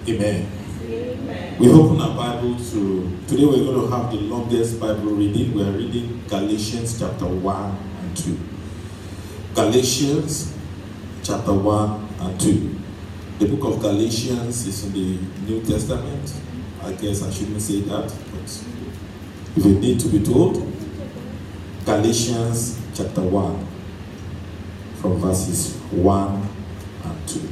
Amen. We open our Bible today we're going to have the longest Bible reading. We are reading Galatians chapter 1 and 2. Galatians chapter 1 and 2. The book of Galatians is in the New Testament. I guess I shouldn't say that, but if you need to be told, Galatians chapter 1 from verses 1 and 2.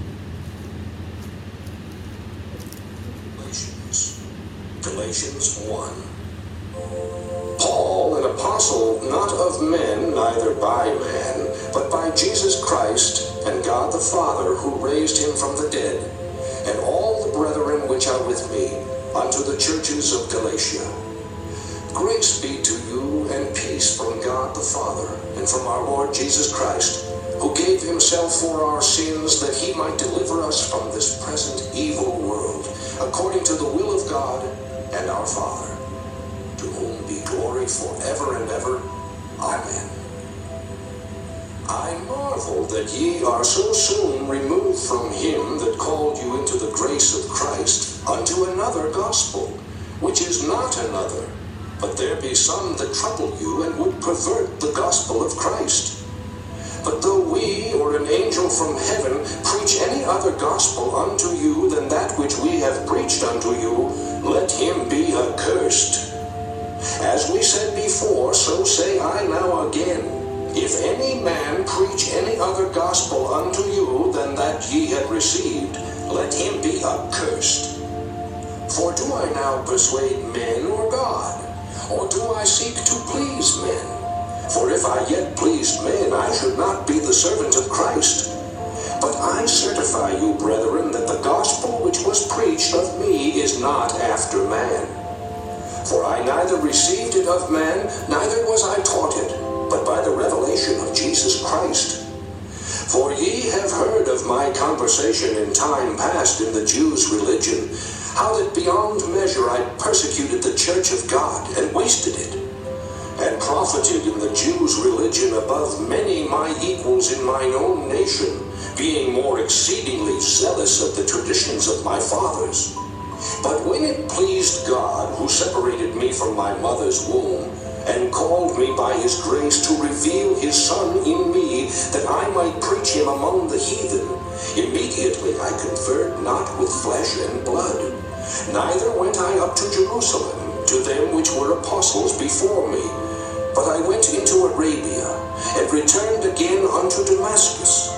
Galatians 1. Paul, an apostle, not of men, neither by man, but by Jesus Christ and God the Father, who raised him from the dead, and all the brethren which are with me, unto the churches of Galatia. Grace be to you and peace from God the Father, and from our Lord Jesus Christ, who gave himself for our sins, that he might deliver us from this present evil world, according to the will of God and our Father, to whom be glory forever and ever. Amen. I marvel that ye are so soon removed from him that called you into the grace of Christ unto another gospel, which is not another, but there be some that trouble you and would pervert the gospel of Christ. But though we or an angel from heaven preach any other gospel unto you than that which we have preached unto you, let him be accursed. As we said before, so say I now again, if any man preach any other gospel unto you than that ye have received, let him be accursed. For do I now persuade men or God? Or do I seek to please men? For if I yet pleased men, I should not be the servant of Christ. But I certify you, brethren, that the gospel which was preached of me is not after man. For I neither received it of man, neither was I taught it, but by the revelation of Jesus Christ. For ye have heard of my conversation in time past in the Jews' religion, how that beyond measure I persecuted the church of God, and wasted it, and profited in the Jews' religion above many my equals in mine own nation, being more exceedingly zealous of the traditions of my fathers. But when it pleased God, who separated me from my mother's womb, and called me by his grace to reveal his Son in me, that I might preach him among the heathen, immediately I conferred not with flesh and blood, neither went I up to Jerusalem to them which were apostles before me, but I went into Arabia, and returned again unto Damascus.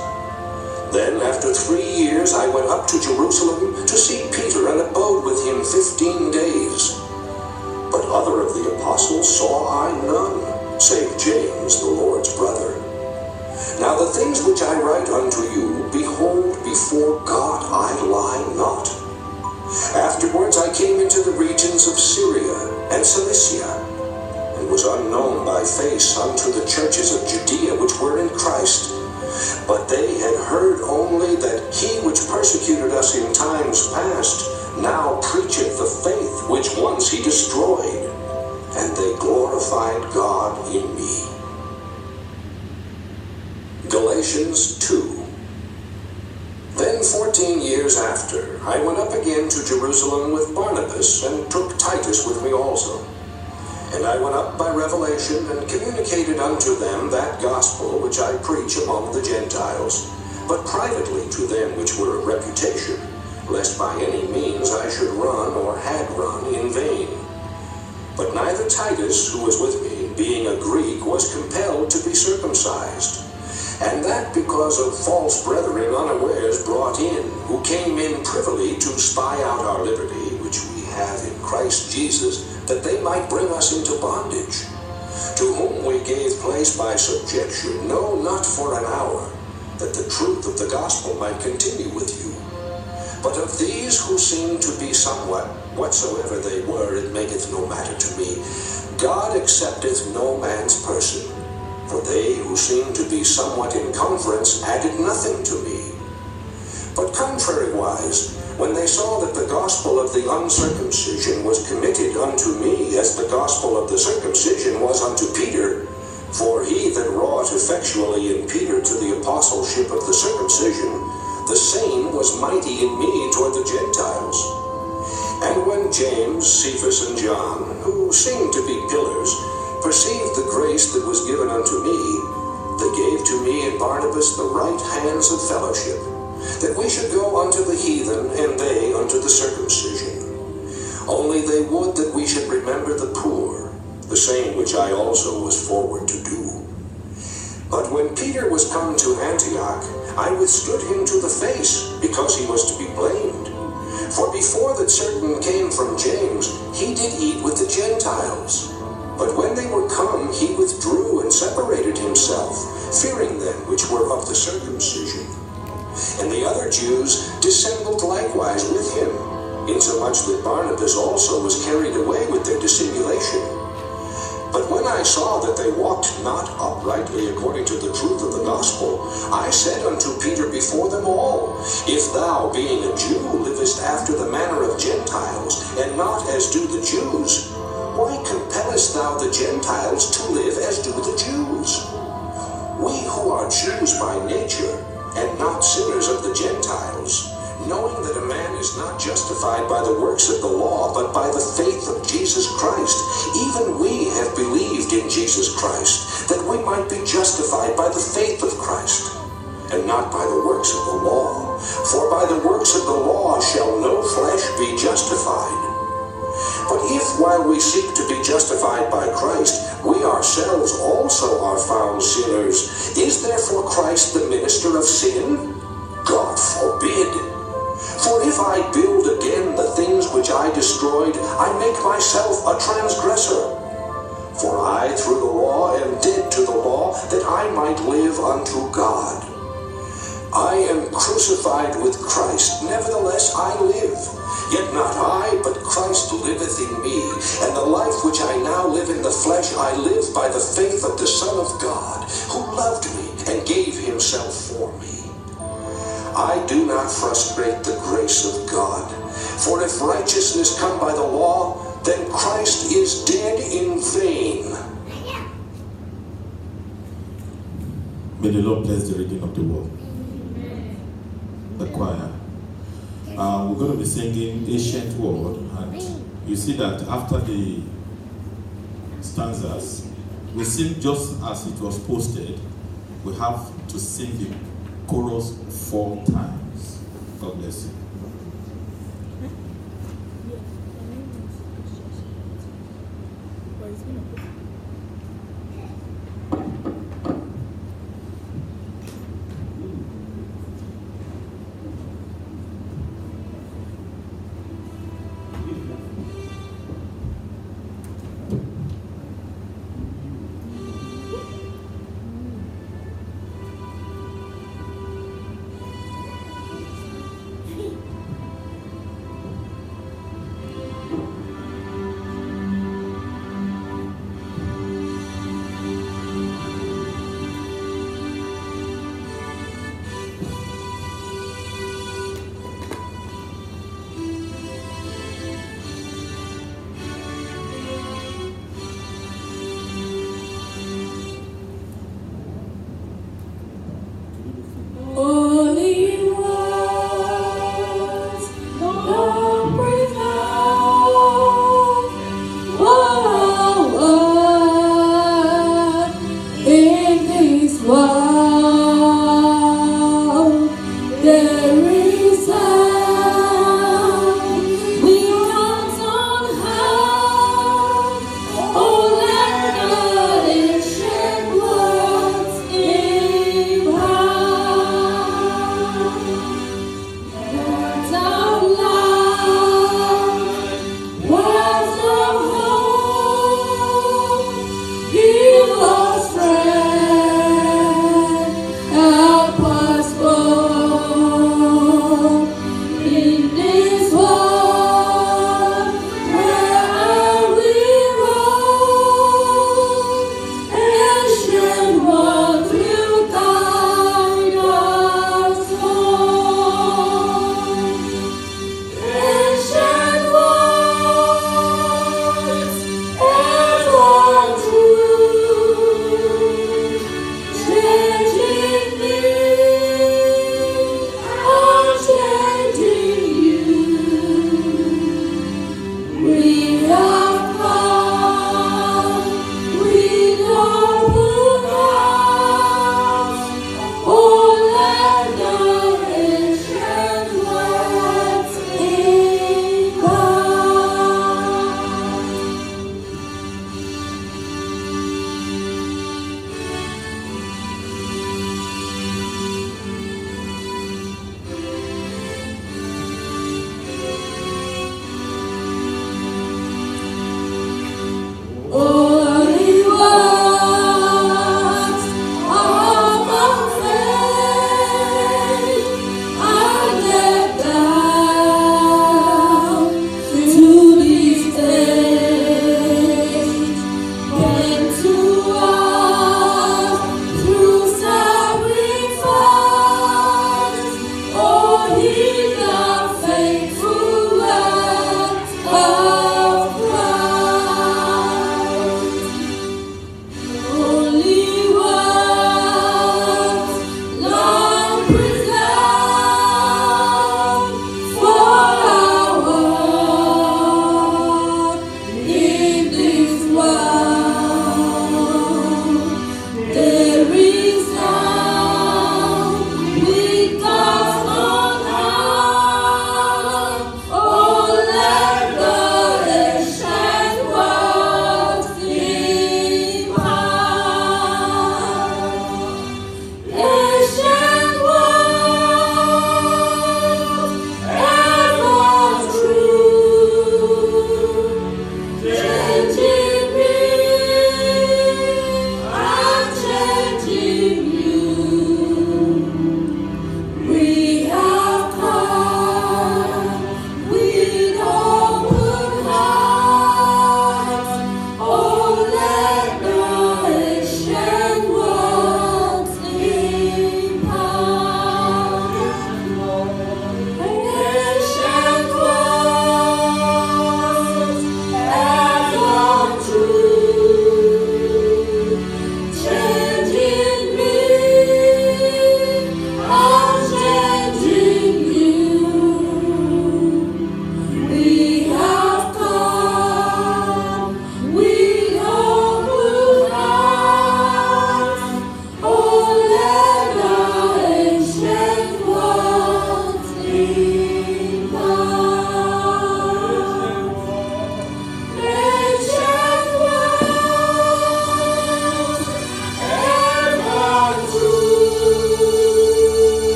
Then after 3 years I went up to Jerusalem to see Peter, and abode with him 15 days. But other of the apostles saw I none, save James, the Lord's brother. Now the things which I write unto you, behold, before God I lie not. Afterwards I came into the regions of Syria and Cilicia, and was unknown by face unto the churches of Judea which were in Christ. But they had heard only that he which persecuted us in times past now preacheth the faith which once he destroyed, and they glorified God in me. Galatians 2. Then 14 years after, I went up again to Jerusalem with Barnabas, and took Titus with me also. And I went up by revelation, and communicated unto them that gospel which I preach among the Gentiles, but privately to them which were of reputation, lest by any means I should run or had run in vain. But neither Titus, who was with me, being a Greek, was compelled to be circumcised, and that because of false brethren unawares brought in, who came in privily to spy out our liberty, which we have in Christ Jesus, that they might bring us into bondage, to whom we gave place by subjection, no, not for an hour, that the truth of the gospel might continue with you. But of these who seem to be somewhat, whatsoever they were, it maketh no matter to me. God accepteth no man's person, for they who seemed to be somewhat in conference added nothing to me. But contrariwise, when they saw that the gospel of the uncircumcision was committed unto me, as the gospel of the circumcision was unto Peter, for he that wrought effectually in Peter to the apostleship of the circumcision, the same was mighty in me toward the Gentiles. And when James, Cephas, and John, who seemed to be pillars, perceived the grace that was given unto me, they gave to me and Barnabas the right hands of fellowship, that we should go unto the heathen, and they unto the circumcision. Only they would that we should remember the poor, the same which I also was forward to do. But when Peter was come to Antioch, I withstood him to the face, because he was to be blamed. For before that certain came from James, he did eat with the Gentiles. But when they were come, he withdrew and separated himself, fearing them which were of the circumcision. And the other Jews dissembled likewise with him, insomuch that Barnabas also was carried away with their dissimulation. But when I saw that they walked not uprightly according to the truth of the gospel, I said unto Peter before them all, If thou, being a Jew, livest after the manner of Gentiles, and not as do the Jews, why compellest thou the Gentiles to live as do the Jews? We who are Jews by nature, and not sinners of the Gentiles, knowing that a man is not justified by the works of the law, but by the faith of Jesus Christ, even we have believed in Jesus Christ, that we might be justified by the faith of Christ, and not by the works of the law. For by the works of the law shall no flesh be justified. But if, while we seek to be justified by Christ, we ourselves also are found sinners, is therefore Christ the minister of sin? God forbid. For if I build again the things which I destroyed, I make myself a transgressor. For I through the law am dead to the law, that I might live unto God. I am crucified with Christ, nevertheless I live. Yet not I, but Christ liveth in me. And the life which I now live in the flesh, I live by the faith of the Son of God, who loved me and gave himself for me. I do not frustrate the grace of God. For if righteousness come by the law, then Christ is dead in vain. May the Lord bless the reading of the word. The choir. We're going to be singing Ancient Word, and you see that after the stanzas, we sing just as it was posted. We have to sing the chorus 4 times. God bless you.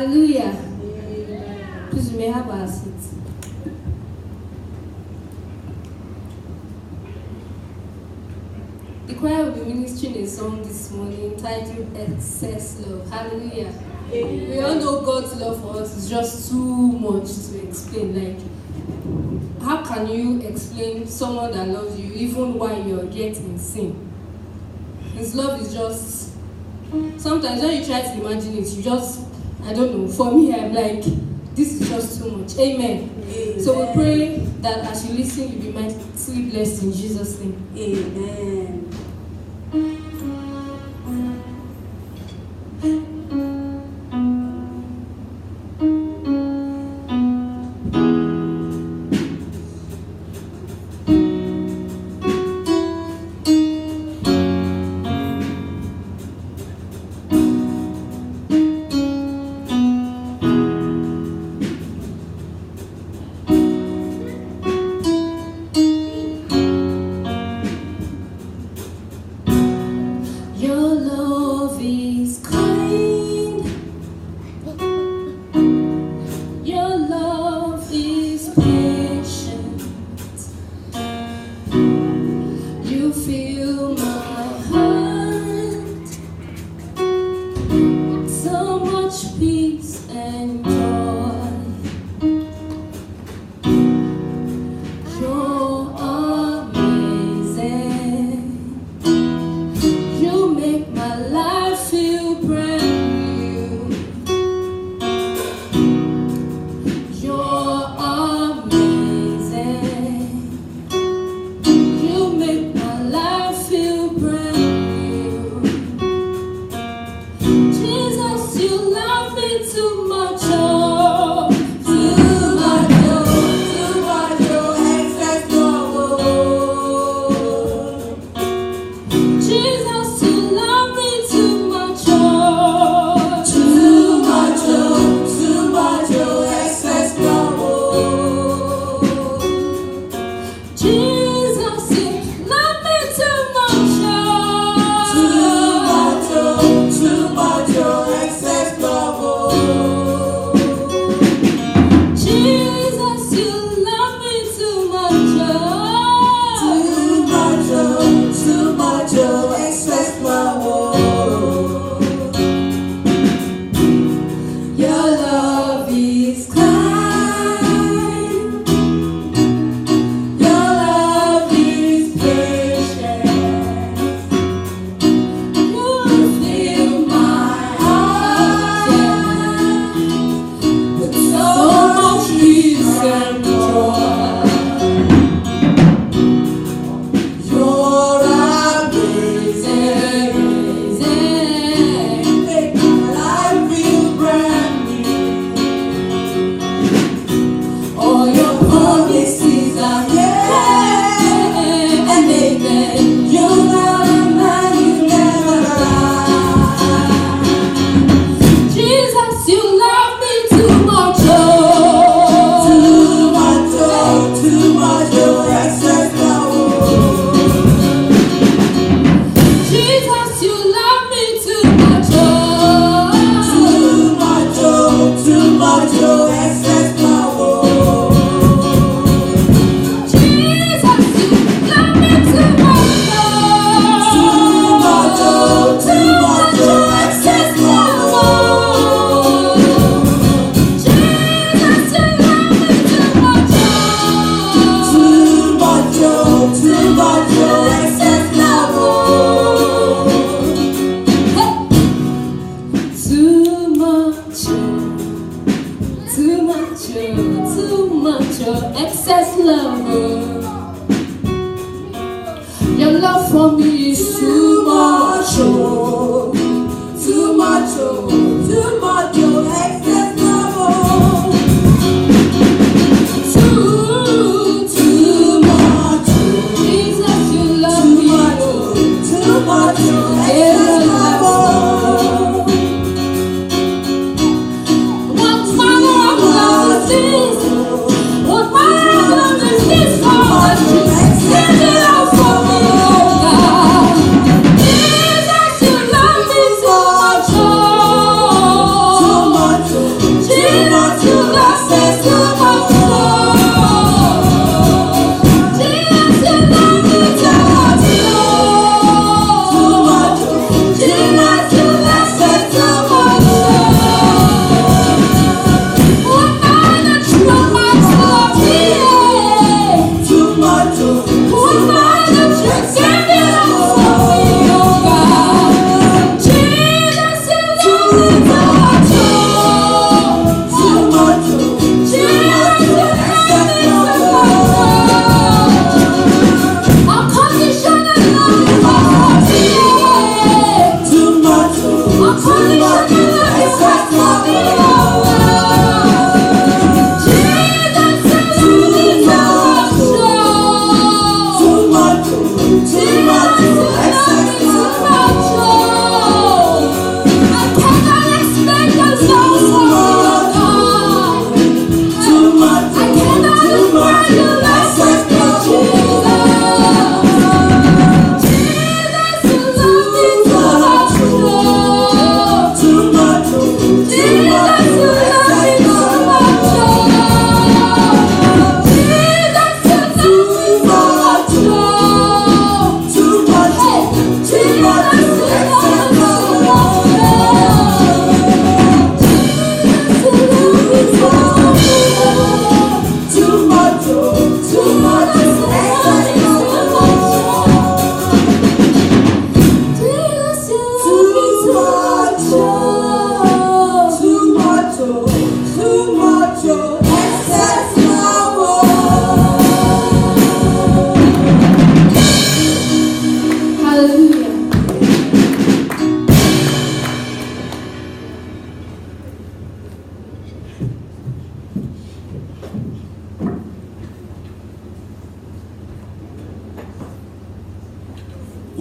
Hallelujah. Please, we may have our seats. The choir will be ministering a song this morning titled Excess Love. Hallelujah. We all know God's love for us is just too much to explain. Like, how can you explain someone that loves you even while you're yet in sin? His love is just, sometimes when you try to imagine it, you just, I don't know, for me, I'm like, this is just too much. Amen. Amen. So we pray that as you listen, you'll be mightily blessed in Jesus' name. Amen.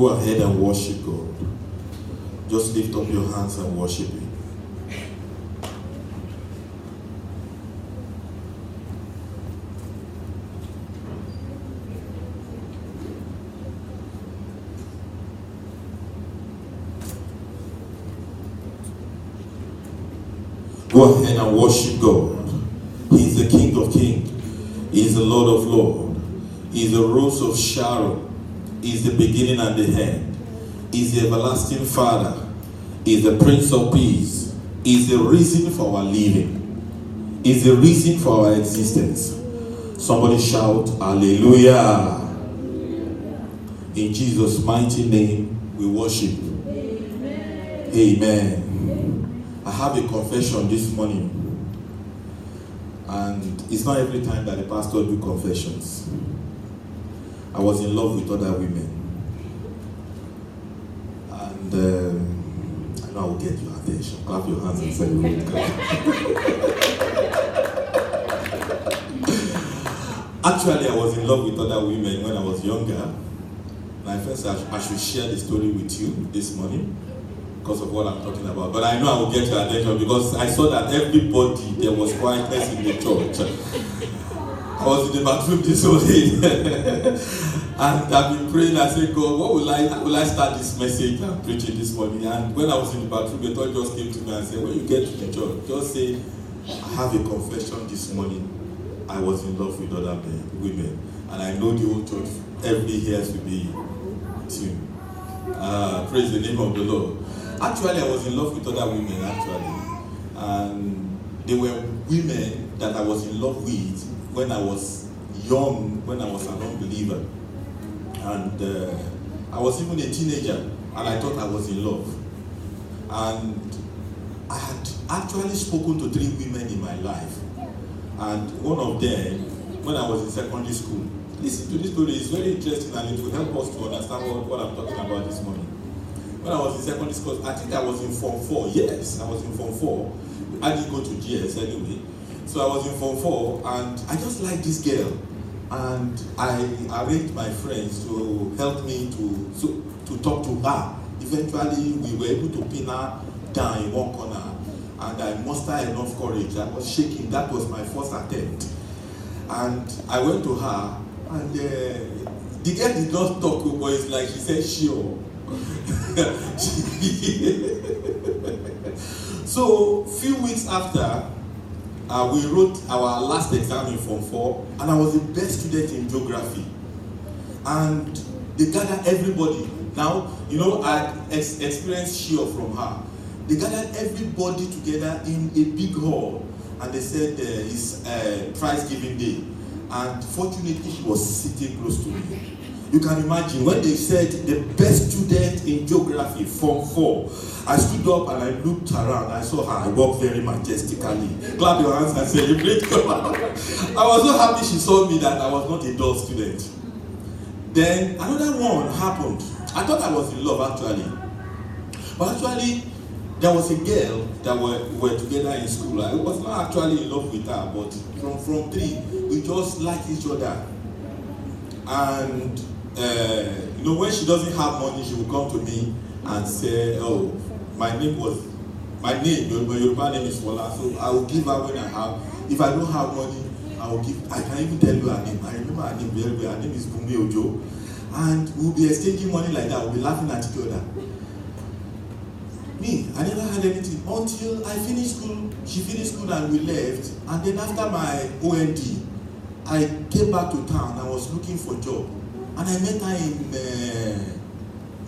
Go ahead and worship God. Just lift up your hands and worship Him. Go ahead and worship God. He is the King of Kings. He is the Lord of Lords. He is the Rose of Sharon. He is the beginning and the end. He is the everlasting Father. He is the Prince of Peace. He is the reason for our living. He is the reason for our existence. Somebody shout, Hallelujah. In Jesus' mighty name, we worship. Amen. I have a confession this morning, and it's not every time that the pastor do confessions. I was in love with other women, and I know I will get your attention. Clap your hands and celebrate God. Actually, I was in love with other women when I was younger, and I felt I should share the story with you this morning, because of what I'm talking about. But I know I will get your attention because I saw that everybody, there was quietness in the church. I was in the bathroom this morning and I've been praying. I said, God, how will I start this message I'm preaching this morning? And when I was in the bathroom, the thought just came to me and said, when you get to the church, just say, I have a confession this morning. I was in love with other women. And I know the whole church, every hair will be tuned. Praise the name of the Lord. Actually, I was in love with other women, actually. And they were women that I was in love with when I was young, when I was an unbeliever. And I was even a teenager, and I thought I was in love. And I had actually spoken to 3 women in my life. And one of them, when I was in secondary school, listen to this story, it's very interesting, and it will help us to understand what I'm talking about this morning. When I was in secondary school, I think I was in Form 4. Yes, I was in Form 4. I didn't go to GS anyway. So I was in Form 4, and I just liked this girl. And I arranged my friends to help me to talk to her. Eventually, we were able to pin her down in one corner. And I mustered enough courage. I was shaking. That was my first attempt. And I went to her, and the girl did not talk, but it's like she said, sure. So few weeks after, we wrote our last exam in Form 4, and I was the best student in geography. And they gathered everybody. Now, you know, I experienced cheer from her. They gathered everybody together in a big hall, and they said it's prize giving day. And fortunately, she was sitting close to me. You can imagine when they said the best student in geography, Form 4. I stood up and I looked around. I saw her. I walked very majestically. Clap your hands and celebrate God. I was so happy she saw me that I was not a dull student. Then another one happened. I thought I was in love actually. But actually, there was a girl that we were together in school. I was not actually in love with her, but from 3, we just liked each other. And you know, when she doesn't have money, she will come to me and say, oh, my Yoruba name is Fola, so I will give her when I have. If I don't have money, I will give. I can even tell you her name. I remember her name very well. Her name is Bumi Ojo. And we'll be exchanging money like that. We'll be laughing at each other. Me, I never had anything until I finished school. She finished school and we left. And then after my OND, I came back to town. I was looking for a job. And I met her in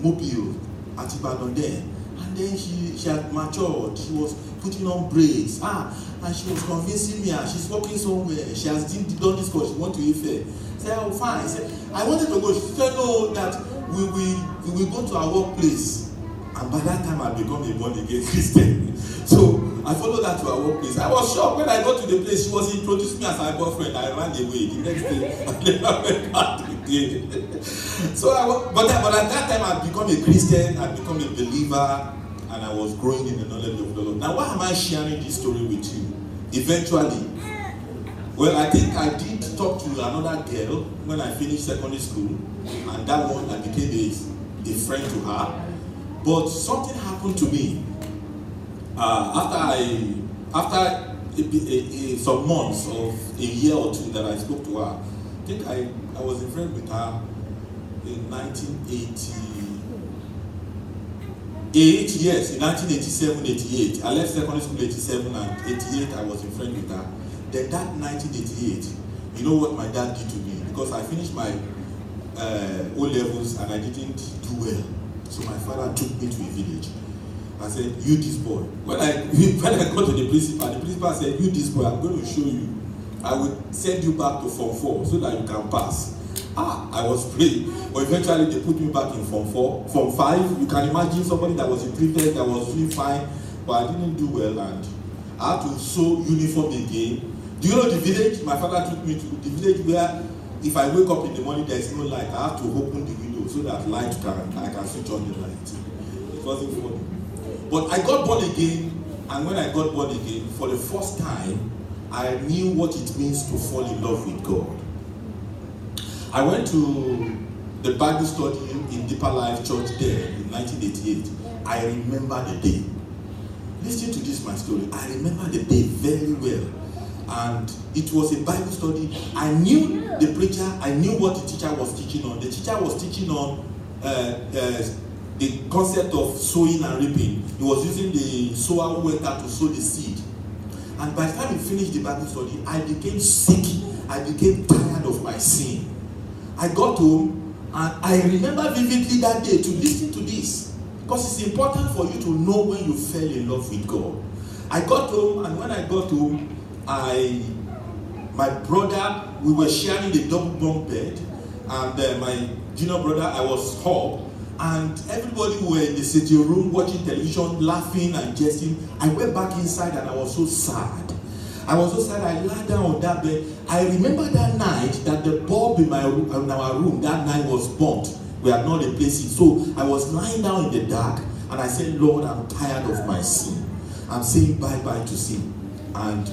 Mobile at Ibadan there. And then she had matured. She was putting on braids. And she was convincing me she's working somewhere. She has done this course. She wants to Ife. I said, oh, fine. I said, I wanted to go. She said, no, that we will go to our workplace. And by that time, I become a born-again Christian. So I followed her to our workplace. I was shocked when I got to the place. She was introduced me as my boyfriend. I ran away. The next day, I never went back again. So, but at that time, I become a Christian. I become a believer, and I was growing in the knowledge of the Lord. Now, why am I sharing this story with you? Eventually, well, I think I did talk to another girl when I finished secondary school, and that one I became a friend to her. But something happened to me after some months of a year or two that I spoke to her. I think I was a friend with her in 1988, yes, in 1987, 88. I left secondary school 87 and 88 I was a friend with her. Then that 1988, you know what my dad did to me? Because I finished my O levels and I didn't do well. So my father took me to a village. I said, you this boy. When I got to the principal said, you this boy, I'm going to show you. I will send you back to Form 4 so that you can pass. I was praying. But eventually they put me back in Form 4. Form 5, you can imagine somebody that was a prefect that was doing fine, but I didn't do well and I had to sew uniform again. Do you know the village? My father took me to the village where if I wake up in the morning, there is no light. I have to open the window so that I can switch on the light. It wasn't funny. But I got born again, and when I got born again, for the first time, I knew what it means to fall in love with God. I went to the Bible study in Deeper Life Church there in 1988. I remember the day. Listen to this, my story. I remember the day very well. And it was a Bible study. I knew the preacher, I knew what the teacher was teaching on. The teacher was teaching on the concept of sowing and reaping. He was using the sower who went out to sow the seed. And by the time he finished the Bible study, I became sick. I became tired of my sin. I got home and I remember vividly that day to listen to this. Because it's important for you to know when you fell in love with God. I got home, and when I got home, my brother, we were sharing the double bunk bed, and my junior brother, I was home, and everybody were in the sitting room watching television, laughing and jesting. I went back inside and I was so sad. I lied down on that bed. I remember that night that the bulb in our room that night was burnt. We had not replaced it. So I was lying down in the dark and I said, Lord, I'm tired of my sin. I'm saying bye-bye to sin. And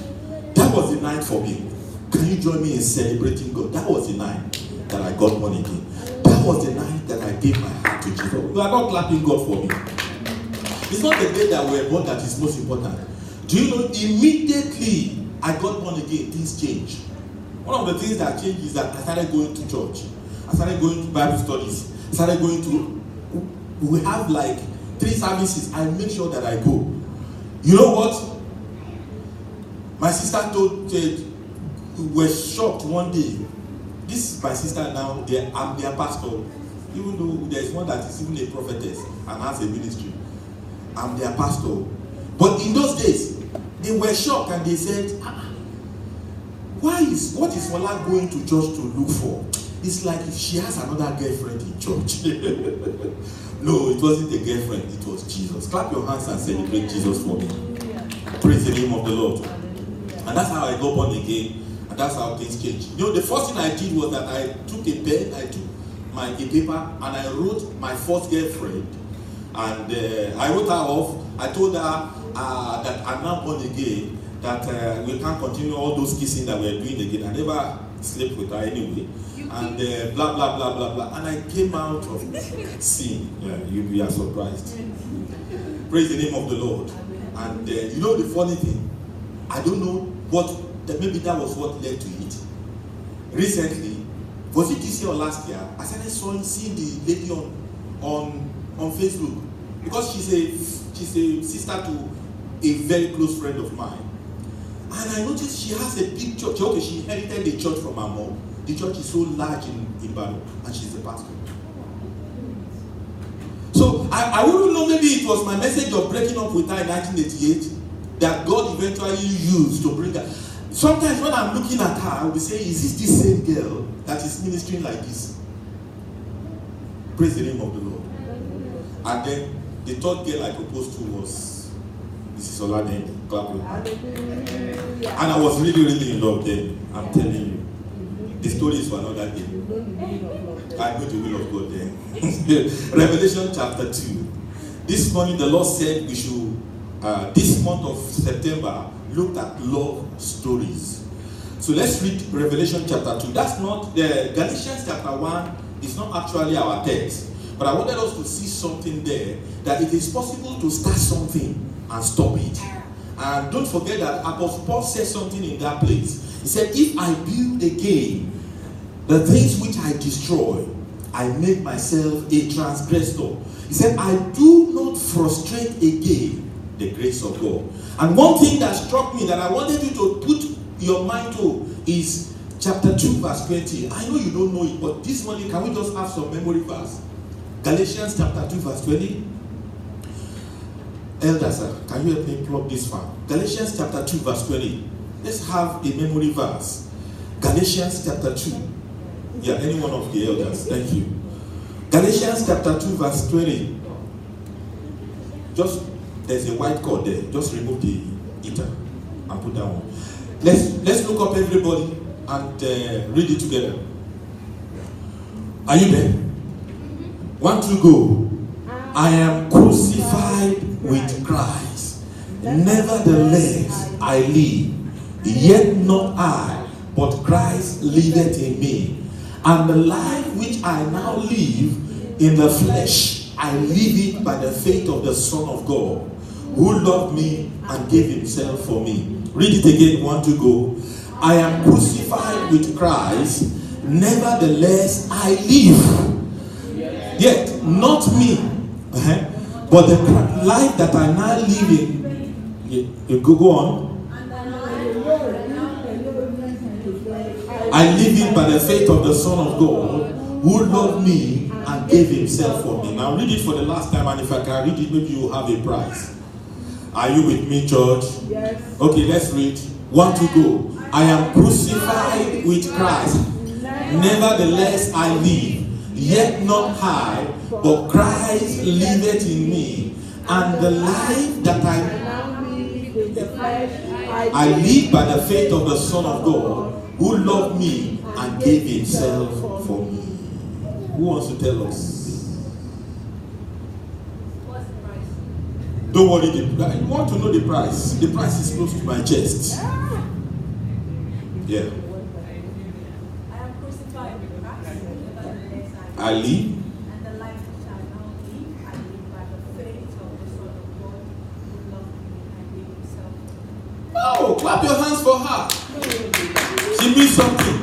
that was the night for me. Can you join me in celebrating God? That was the night that I got born again. That was the night that I gave my heart to Jesus. You are not clapping God for me. It's not the day that we were born that is most important. Do you know, immediately I got born again, things changed. One of the things that changed is that I started going to church. I started going to Bible studies. I started going to, we have like 3 services. I make sure that I go. You know what? My sister told, we were shocked one day. This is my sister now, I'm their pastor. Even though there's one that is even a prophetess and has a ministry. I'm their pastor. But in those days, they were shocked and they said, what is Ola going to church to look for? It's like if she has another girlfriend in church. No, it wasn't a girlfriend, it was Jesus. Clap your hands and celebrate Jesus for me. Praise the name of the Lord. And that's how I got born again, and that's how things changed. You know, the first thing I did was that I took a pen, I took a paper, and I wrote my first girlfriend. And I wrote her off. I told her that I'm now born again, that we can't continue all those kissing that we're doing again. I never slept with her anyway. And blah, blah, blah, blah, blah. And I came out of sin. Yeah, you are surprised. Praise the name of the Lord. And you know the funny thing? I don't know maybe that was what led to it. Recently, was it this year or last year? I started seeing the lady on Facebook. Because she's a sister to a very close friend of mine. And I noticed she has a big church. Okay, she inherited the church from her mom. The church is so large in Ibadan, and she's the pastor. So I wouldn't know, maybe it was my message of breaking up with her in 1988 that God eventually used to bring her. Sometimes when I'm looking at her, I will be saying, is this the same girl that is ministering like this? Praise the name of the Lord. And then the third girl I proposed to was Mrs. Oladende. And I was really, really in love then. I'm telling you. The story is for another day. I know the will of God there. Revelation chapter 2. This morning the Lord said we should, this month of September, look at love stories. So let's read Revelation chapter 2. That's not, the Galatians chapter 1 is not actually our text. But I wanted us to see something there, that it is possible to start something and stop it. And don't forget that Apostle Paul said something in that place. He said, if I build again the things which I destroy, I make myself a transgressor. He said, I do not frustrate again the grace of God. And one thing that struck me that I wanted you to put your mind to is chapter 2 verse 20. I know you don't know it, but this morning can we just have some memory verse? Galatians chapter 2 verse 20. Elder sir, can you help me plug this one? Galatians chapter 2 verse 20. Let's have a memory verse. Galatians chapter 2. Yeah, any one of the elders. Thank you. Galatians chapter 2 verse 20. Just, there's a white cord there. Just remove the heater and put that one. Let's look up everybody and read it together. Are you there? 1, 2, go. I am crucified with Christ. Nevertheless, I live. Yet not I, but Christ liveth in me. And the life which I now live in the flesh, I live it by the faith of the Son of God, who loved me and gave himself for me. Read it again, 1, 2, go. I am crucified with Christ. Nevertheless, I live. Yet, not me, but the life that I now live in. Go on. I live it by the faith of the Son of God, who loved me and gave himself for me. Now read it for the last time, and if I can read it, maybe you will have a prize. Are you with me, church? Yes. Okay, let's read. 1, 2, go. I am crucified with Christ. Nevertheless, I live. Yet not I, but Christ liveth in me. And the life that I live by the faith of the Son of God, who loved me and gave himself for me. Who wants to tell us? What's the price? Don't worry, you want to know the price. The price is close to my chest. Yeah. I am crucified with Christ. Nevertheless, I live. And the life which I now live, I live by the faith of the Son of God, who loved me and gave himself for me. Oh, clap your hands for her. She means something.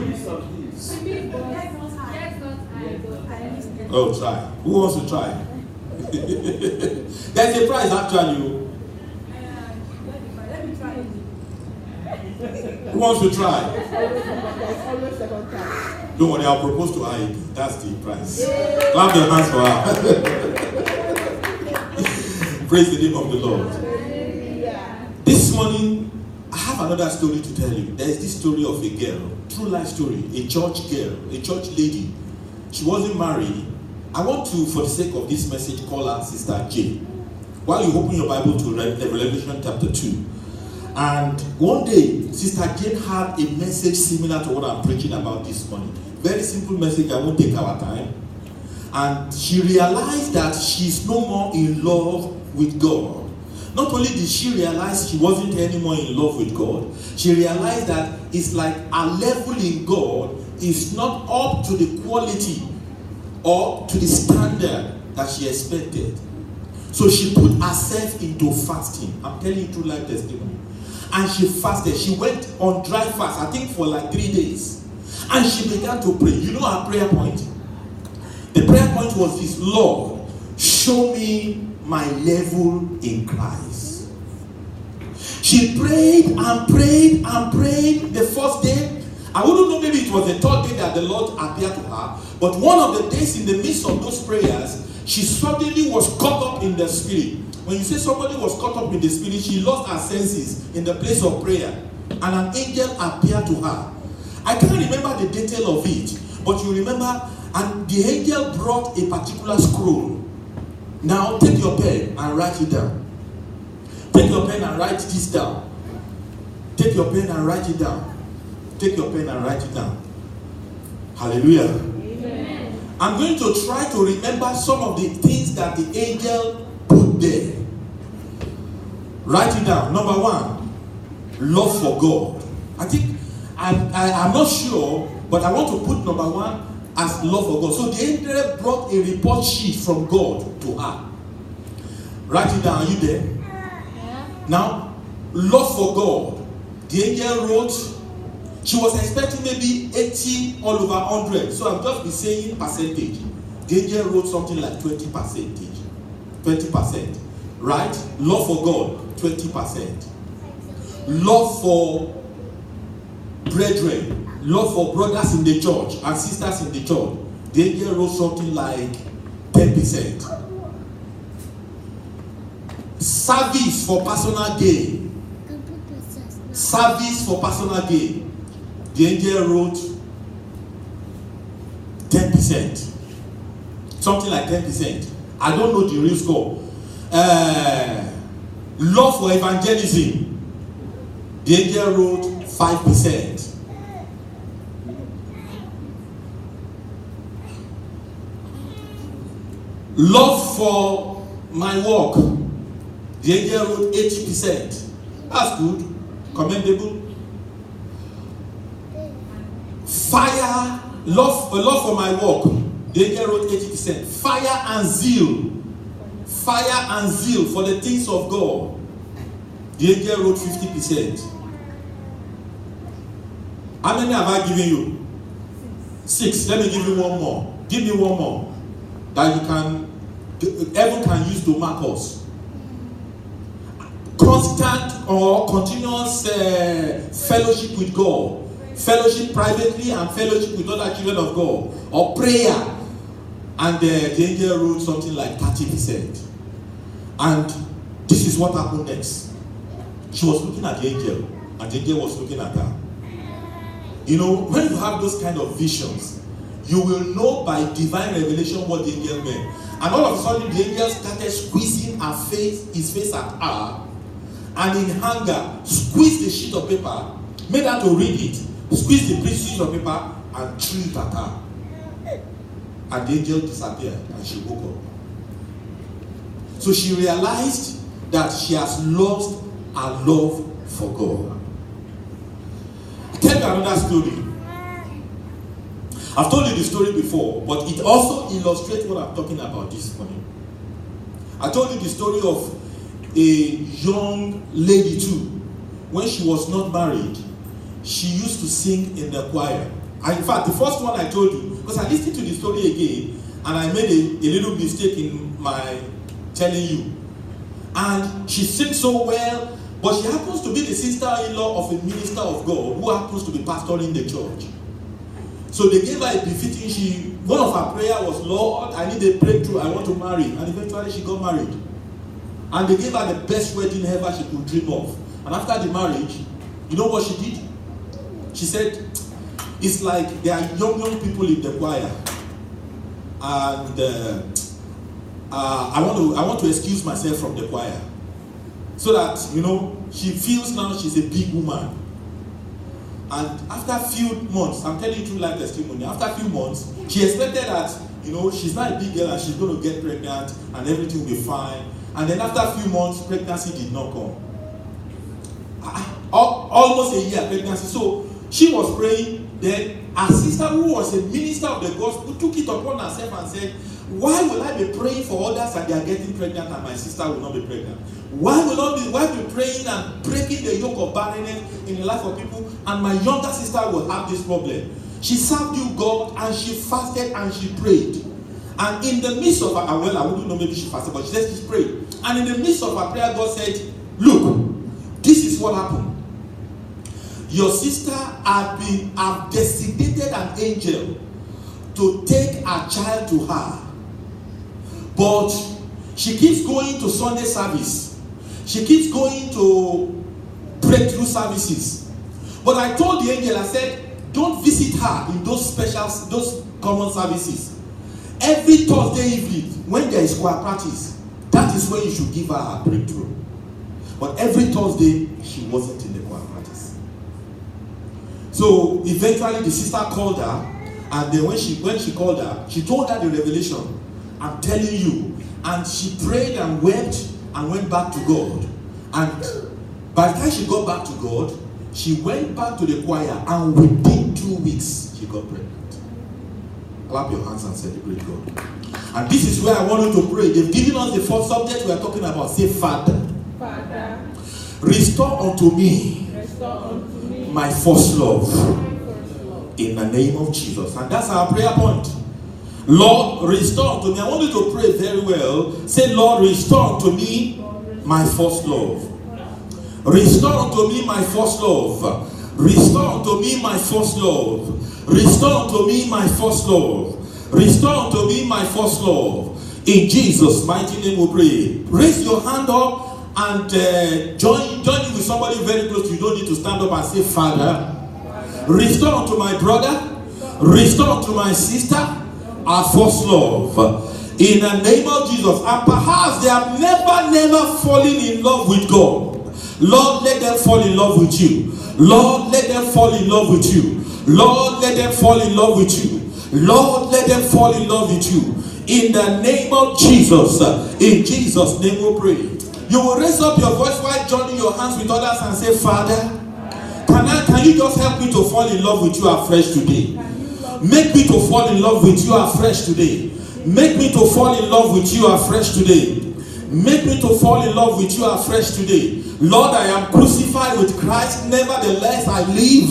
Oh, try. Who wants to try? There's a prize actually. Let me try it. Who wants to try? There's always second time. Don't worry, I'll propose to her. That's the prize. Clap your hands for her. Praise the name of the Lord. This morning, I have another story to tell you. There's this story of a girl, true life story, a church girl, a church lady. She wasn't married. I want to, for the sake of this message, call her Sister Jane. While you open your Bible to Revelation chapter 2. And one day, Sister Jane had a message similar to what I'm preaching about this morning. Very simple message, I won't take our time. And she realized that she's no more in love with God. Not only did she realize she wasn't anymore in love with God, she realized that it's like her level in God is not up to the quality or to the standard that she expected. So she put herself into fasting. I'm telling you true life testimony. And she fasted. She went on dry fast, I think for like 3 days. And she began to pray. You know her prayer point? The prayer point was this: Lord, show me my level in Christ. She prayed and prayed and prayed the first day. I wouldn't know, maybe it was the third day that the Lord appeared to her. But one of the days in the midst of those prayers, she suddenly was caught up in the spirit. When you say somebody was caught up in the spirit, she lost her senses in the place of prayer. And an angel appeared to her. I can't remember the detail of it, but you remember, and the angel brought a particular scroll. Now take your pen and write it down. Take your pen and write this down. Take your pen and write it down. Take your pen and write it down. Hallelujah. Amen. I'm going to try to remember some of the things that the angel put there. Write it down. Number 1, love for God. I think I'm not sure, but I want to put number 1, as love for God. So the angel brought a report sheet from God to her. Write it down. Are you there? Yeah. Now, love for God. The angel wrote, she was expecting maybe 80 all over 100. So I'll just be saying percentage. The angel wrote something like 20%. 20%. Right? Love for God, 20%. Love for brethren, love for brothers in the church and sisters in the church. The angel wrote something like 10%. Service for personal gain. Service for personal gain. The angel wrote 10%. Something like 10%. I don't know the real score. Love for evangelism. The angel wrote 5%. Love for my work. The angel wrote 80%. That's good. Commendable. Fire, love for my work. The angel wrote 80%. Fire and zeal. Fire and zeal for the things of God. The angel wrote 50%. How many have I given you? 6. Let me give you one more. Give me one more that you can, heaven can use to mark us. Constant or continuous fellowship with God. Fellowship privately and fellowship with other children of God. Or prayer. And the angel wrote something like 30%. And this is what happened next. She was looking at the angel. And the angel was looking at her. You know, when you have those kind of visions, you will know by divine revelation what the angel meant. And all of a sudden, the angel started squeezing his face at her, and in anger, squeezed the sheet of paper, made her to read it, squeezed the sheet of paper, and threw it at her. And the angel disappeared, and she woke up. So she realized that she has lost her love for God. I'll tell you another story. I've told you the story before, but it also illustrates what I'm talking about this morning. I told you the story of a young lady too. When she was not married, she used to sing in the choir. And in fact, the first one I told you, because I listened to the story again, and I made a little mistake in my telling you. And she sings so well, but she happens to be the sister-in-law of a minister of God who happens to be pastoring the church. So they gave her a befitting. One of her prayer was, Lord, I need a breakthrough, I want to marry. And eventually she got married. And they gave her the best wedding ever she could dream of. And after the marriage, you know what she did? She said, it's like there are young people in the choir. And I want to excuse myself from the choir. So that, you know, she feels now she's a big woman. And after a few months, I'm telling you true life testimony, after a few months, she expected that, you know, she's not a big girl and she's going to get pregnant and everything will be fine. And then after a few months, pregnancy did not come. Almost a year pregnancy. So she was praying. Then her sister, who was a minister of the gospel, took it upon herself and said, why will I be praying for others and they are getting pregnant and my sister will not be pregnant? Why be praying and breaking the yoke of barrenness in the life of people and my younger sister will have this problem? She served you, God, and she fasted and she prayed. And in the midst of her, well, I wouldn't know, maybe she fasted, but she said she prayed. And in the midst of her prayer, God said, look, this is what happened. Your sister have designated an angel to take her child to her. But she keeps going to Sunday service. She keeps going to breakthrough services. But I told the angel, I said, don't visit her in those common services. Every Thursday evening, when there is choir practice, that is when you should give her a breakthrough. But every Thursday, she wasn't in the choir practice. So eventually the sister called her, and then when she called her, she told her the revelation. I'm telling you. And she prayed and wept and went back to God. And by the time she got back to God, she went back to the choir, and within 2 weeks, she got pregnant. Clap your hands and celebrate God. And this is where I want you to pray. They've given us the first subject we are talking about. Say, Father, Father, restore unto me restore unto me my first love. my first love. In the name of Jesus. And that's our prayer point. Lord, restore unto me. I want you to pray very well. Say, Lord, restore unto me my first love. Restore unto me my first love. Restore unto me my first love. Restore unto me my first love. Restore unto me my first love. In Jesus' mighty name we pray. Raise your hand up and join in with somebody very close. You don't need to stand up and say, Father, restore unto my brother, restore unto my sister our first love. In the name of Jesus. And perhaps they have never fallen in love with God. Lord, let them fall in love with you. Lord, let them fall in love with you. Lord, let them fall in love with you. Lord, let them fall in love with you. In the name of Jesus. In Jesus' name we pray. You will raise up your voice while joining your hands with others and say, Father, can you just help me to fall in love with you afresh today? Make me to fall in love with you afresh today. Make me to fall in love with you afresh today. Make me to fall in love with you afresh today. Lord, I am crucified with Christ. Nevertheless, I live.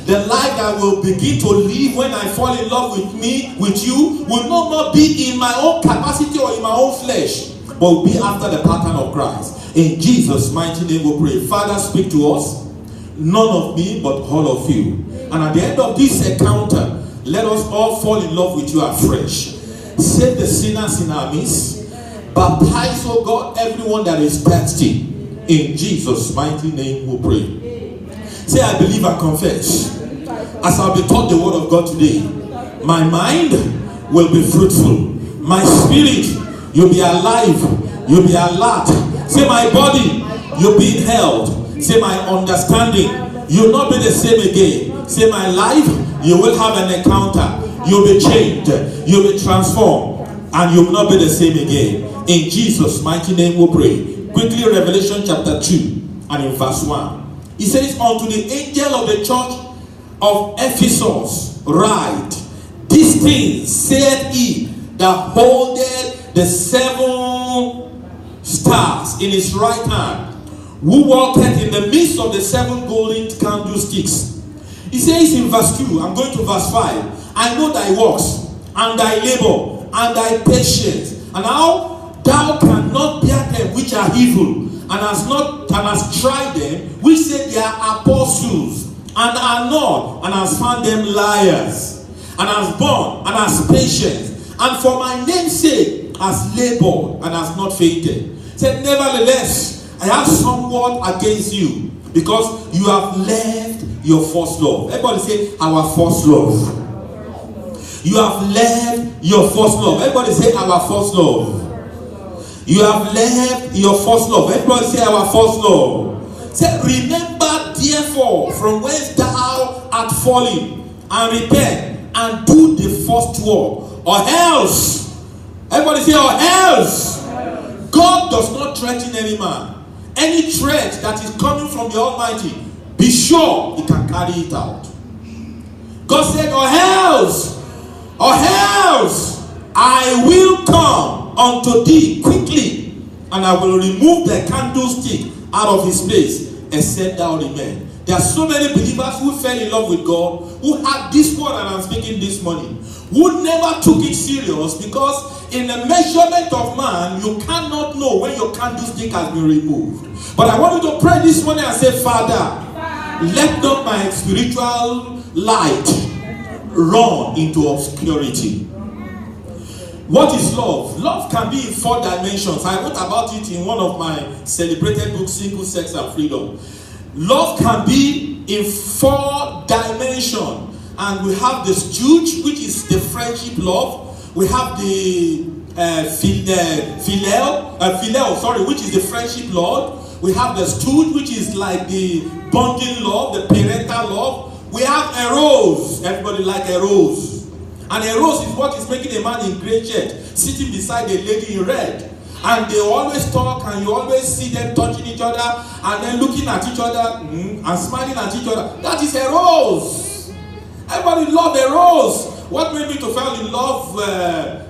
The life I will begin to live when I fall in love with you, will no more be in my own capacity or in my own flesh, but will be after the pattern of Christ. In Jesus' mighty name we pray. Father, speak to us. None of me, but all of you. And at the end of this encounter, let us all fall in love with you afresh. Save the sinners in our midst. Baptize, oh God, everyone that is thirsty. In Jesus' mighty name we pray. Say, I believe and confess. As I'll be taught the word of God today, my mind will be fruitful. My spirit, you'll be alive. You'll be alert. Say, my body, you'll be in health. Say, my understanding, you'll not be the same again. Say, my life, you will have an encounter. You'll be changed. You'll be transformed. And you'll not be the same again. In Jesus' mighty name we pray. Quickly, Revelation chapter 2 and in verse 1. He says, unto the angel of the church of Ephesus write, these things saith he that holdeth the 7 stars in his right hand, who walketh in the midst of the 7 golden candlesticks. He says in verse 2, I'm going to verse 5, I know thy works, and thy labor, and thy patience, and how thou cannot bear them which are evil, and hast tried them which say they are apostles, and are not, and hast found them liars, and hast borne, and hast patience, and for my name's sake hast labored, and hast not fainted. Said, nevertheless, I have somewhat against you, because you have left your first love. Everybody say, our first love. You have left your first love. Everybody say, our first love. You have left your first love. Everybody say, our first love. Say, remember therefore from whence thou art fallen, and repent, and do the first work, or else. Everybody say, or else. God does not threaten any man. Any threat that is coming from the Almighty, be sure he can carry it out. God said, or else I will come unto thee quickly, and I will remove the candlestick out of his place, except thou remain. There are so many believers who fell in love with God, who had this word that I'm speaking this morning, who never took it serious, because in the measurement of man, you cannot know when your candlestick has been removed. But I want you to pray this morning and say, Father, let not my spiritual light run into obscurity. What is love? Love can be in 4 dimensions. I wrote about it in one of my celebrated books, Single Sex and Freedom. Love can be in 4 dimensions. And we have the stooge, which is the friendship love. We have the phileo, which is the friendship love. We have the stooge, which is like the bonding love, the parental love. We have eros. Everybody like eros. And eros is what is making a man in gray shirt sitting beside a lady in red. And they always talk, and you always see them touching each other, and then looking at each other, and smiling at each other. That is eros. Everybody love eros. what made me to fall in love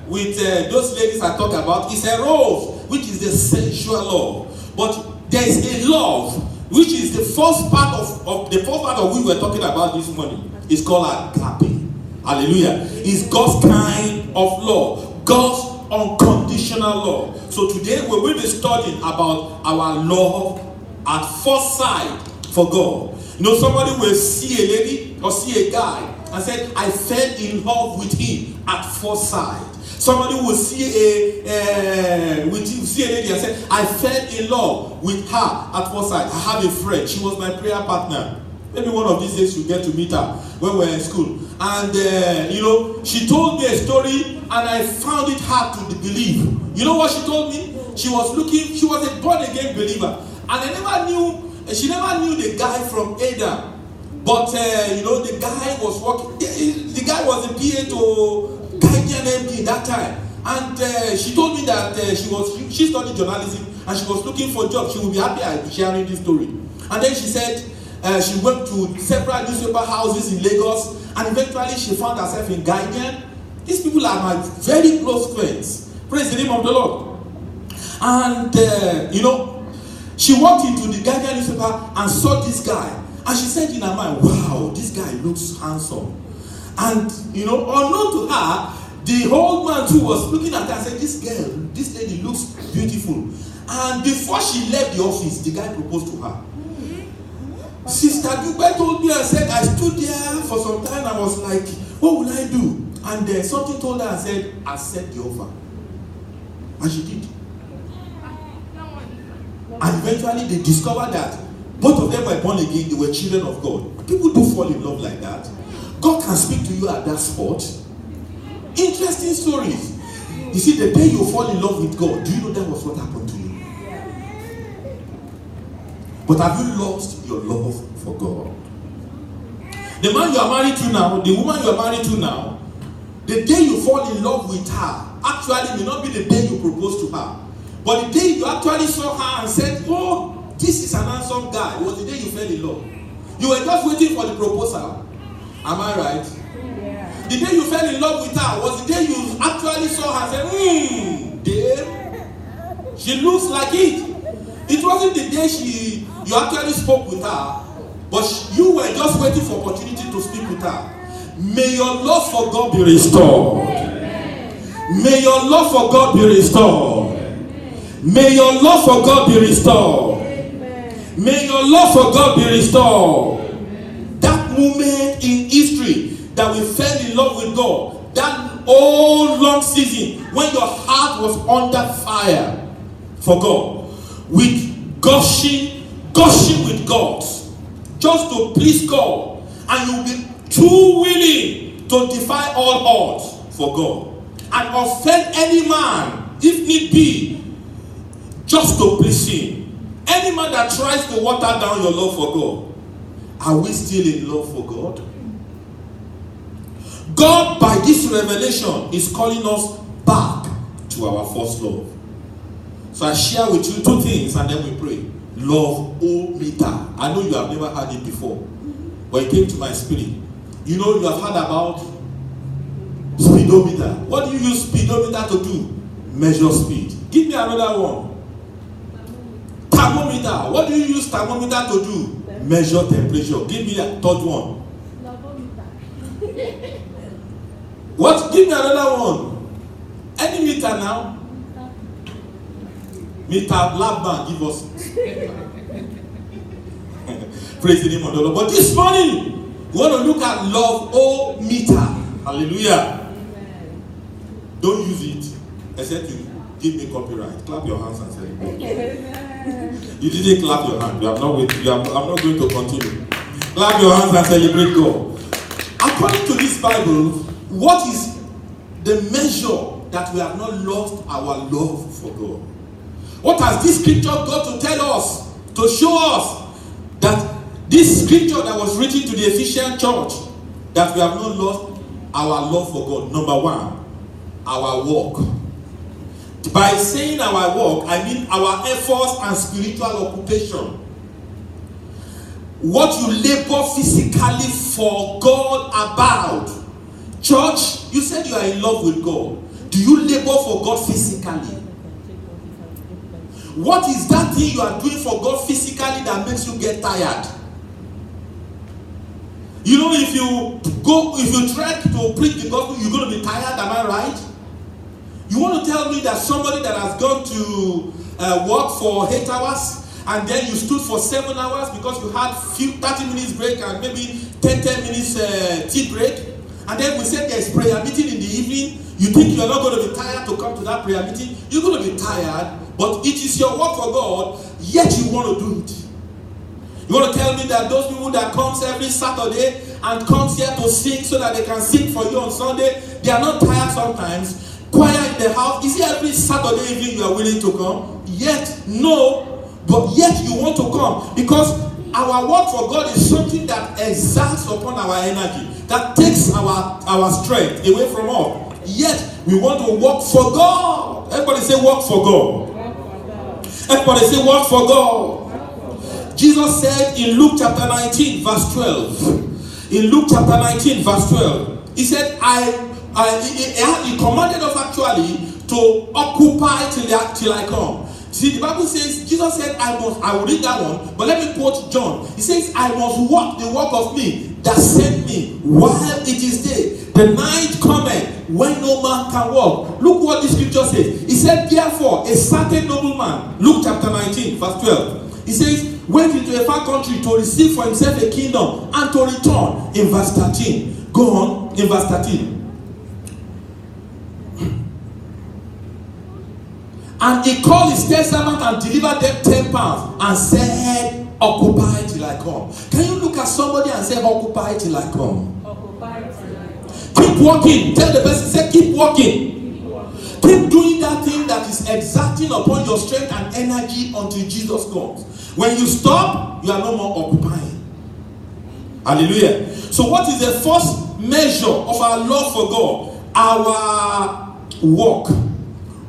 with those ladies I talk about is a rose, which is the sensual love. But there is a love which is the first part of the first part of we were talking about this morning. It's called agape. Hallelujah. It's God's kind of love, God's unconditional love. So today we will be studying about our love at first sight for God. You know, somebody will see a lady or see a guy and say, I fell in love with him at first sight. Somebody will see a lady and say, I fell in love with her at first sight. I have a friend. She was my prayer partner. Maybe one of these days you get to meet her when we were in school. And, you know, she told me a story and I found it hard to believe. You know what she told me? She was a born-again believer. And she never knew the guy from Adam. But, you know, the guy was working. The guy was a PA to Guardian MD that time. And she told me that she studied journalism and she was looking for a job. She would be happy I'd be sharing this story. And then she said she went to several newspaper houses in Lagos and eventually she found herself in Guardian. These people are my very close friends. Praise the name of the Lord. And, you know, she walked into the Guardian newspaper and saw this guy. And she said in her mind, wow, this guy looks handsome. And, you know, unknown to her, the old man too was looking at her and said, this lady looks beautiful. And before she left the office, the guy proposed to her. Sister Dupe told me and said, I stood there for some time. I was like, what will I do? And something told her and said, accept the offer. And she did. And eventually they discovered that both of them were born again. They were children of God. People do fall in love like that. God can speak to you at that spot. Interesting stories. You see, the day you fall in love with God, do you know that was what happened to you? But have you lost your love for God? The man you are married to now, the woman you are married to now, the day you fall in love with her, actually may not be the day you propose to her. But the day you actually saw her and said, oh, this is an handsome guy, was the day you fell in love. You were just waiting for the proposal. Am I right? Yeah. The day you fell in love with her was the day you actually saw her and said, damn, she looks like it. It wasn't the day you actually spoke with her, but you were just waiting for opportunity to speak with her. May your love for God be restored. Amen. May your love for God be restored. Amen. May your love for God be restored. Amen. May your love for God be restored. Amen. That moment in history that we fell in love with God, that old long season when your heart was under fire for God, with gushing with God, just to please God, and you'll be too willing to defy all odds for God and offend any man, if need be, just to please him. Any man that tries to water down your love for God, are we still in love for God? God, by this revelation, is calling us back to our first love. So I share with you two things and then we pray. Love-o-meter. I know you have never heard it before, but it came to my spirit. You know, you have heard about speedometer. What do you use speedometer to do? Measure speed. Give me another one. Thermometer. What do you use thermometer to do? Measure temperature. Give me a third one. What? Give me another one. Any meter now? Meter, black man, give us. Praise the name of the Lord. But this morning, we want to look at love-o-meter. Hallelujah. Amen. Don't use it except you give me copyright. Clap your hands and celebrate. You didn't clap your hand. I'm not going to continue. Clap your hands and celebrate God. According to this Bible, what is the measure that we have not lost our love for God? What has this scripture got to tell us, to show us that this scripture that was written to the Ephesian church, that we have not lost our love for God? Number one, our walk. By saying our work, I mean our efforts and spiritual occupation. What you labor physically for God about, Church, you said you are in love with God. Do you labor for God physically? What is that thing you are doing for God physically that makes you get tired? You know, if you try to preach the gospel, you're going to be tired, am I right? You want to tell me that somebody that has gone to work for 8 hours and then you stood for 7 hours because you had 30 minutes break and maybe 10 minutes tea break, and then we said there's prayer meeting in the evening, you think you're not going to be tired to come to that prayer meeting? You're going to be tired, but it is your work for God, yet you want to do it. You want to tell me that those people that comes every Saturday and comes here to sing so that they can sing for you on Sunday, they are not tired sometimes? Choir in the house, is it every Saturday evening you are willing to come? Yet, no, but yet you want to come, because our work for God is something that exerts upon our energy, that takes our strength away from us. Yet we want to work for God. Everybody say work for God. Everybody say work for God. Jesus said in Luke chapter 19 verse 12. In Luke chapter 19 verse 12, he said, he commanded us actually to occupy till I come. See, the Bible says, Jesus said, I will read that one, but let me quote John. He says, I must walk the work of me that sent me while it is day. The night cometh when no man can walk. Look what the scripture says. He said, therefore, a certain nobleman, Luke chapter 19, verse 12. He says, went into a far country to receive for himself a kingdom and to return. In verse 13. Go on, in verse 13. And he called his servant and delivered them 10 pounds and said, occupy till I come. Can you look at somebody and say, occupy till I come? Occupy till I come. Keep walking. Tell the person, say, keep walking. Keep doing that thing that is exerting upon your strength and energy until Jesus comes. When you stop, you are no more occupying. Hallelujah. So what is the first measure of our love for God? Our walk.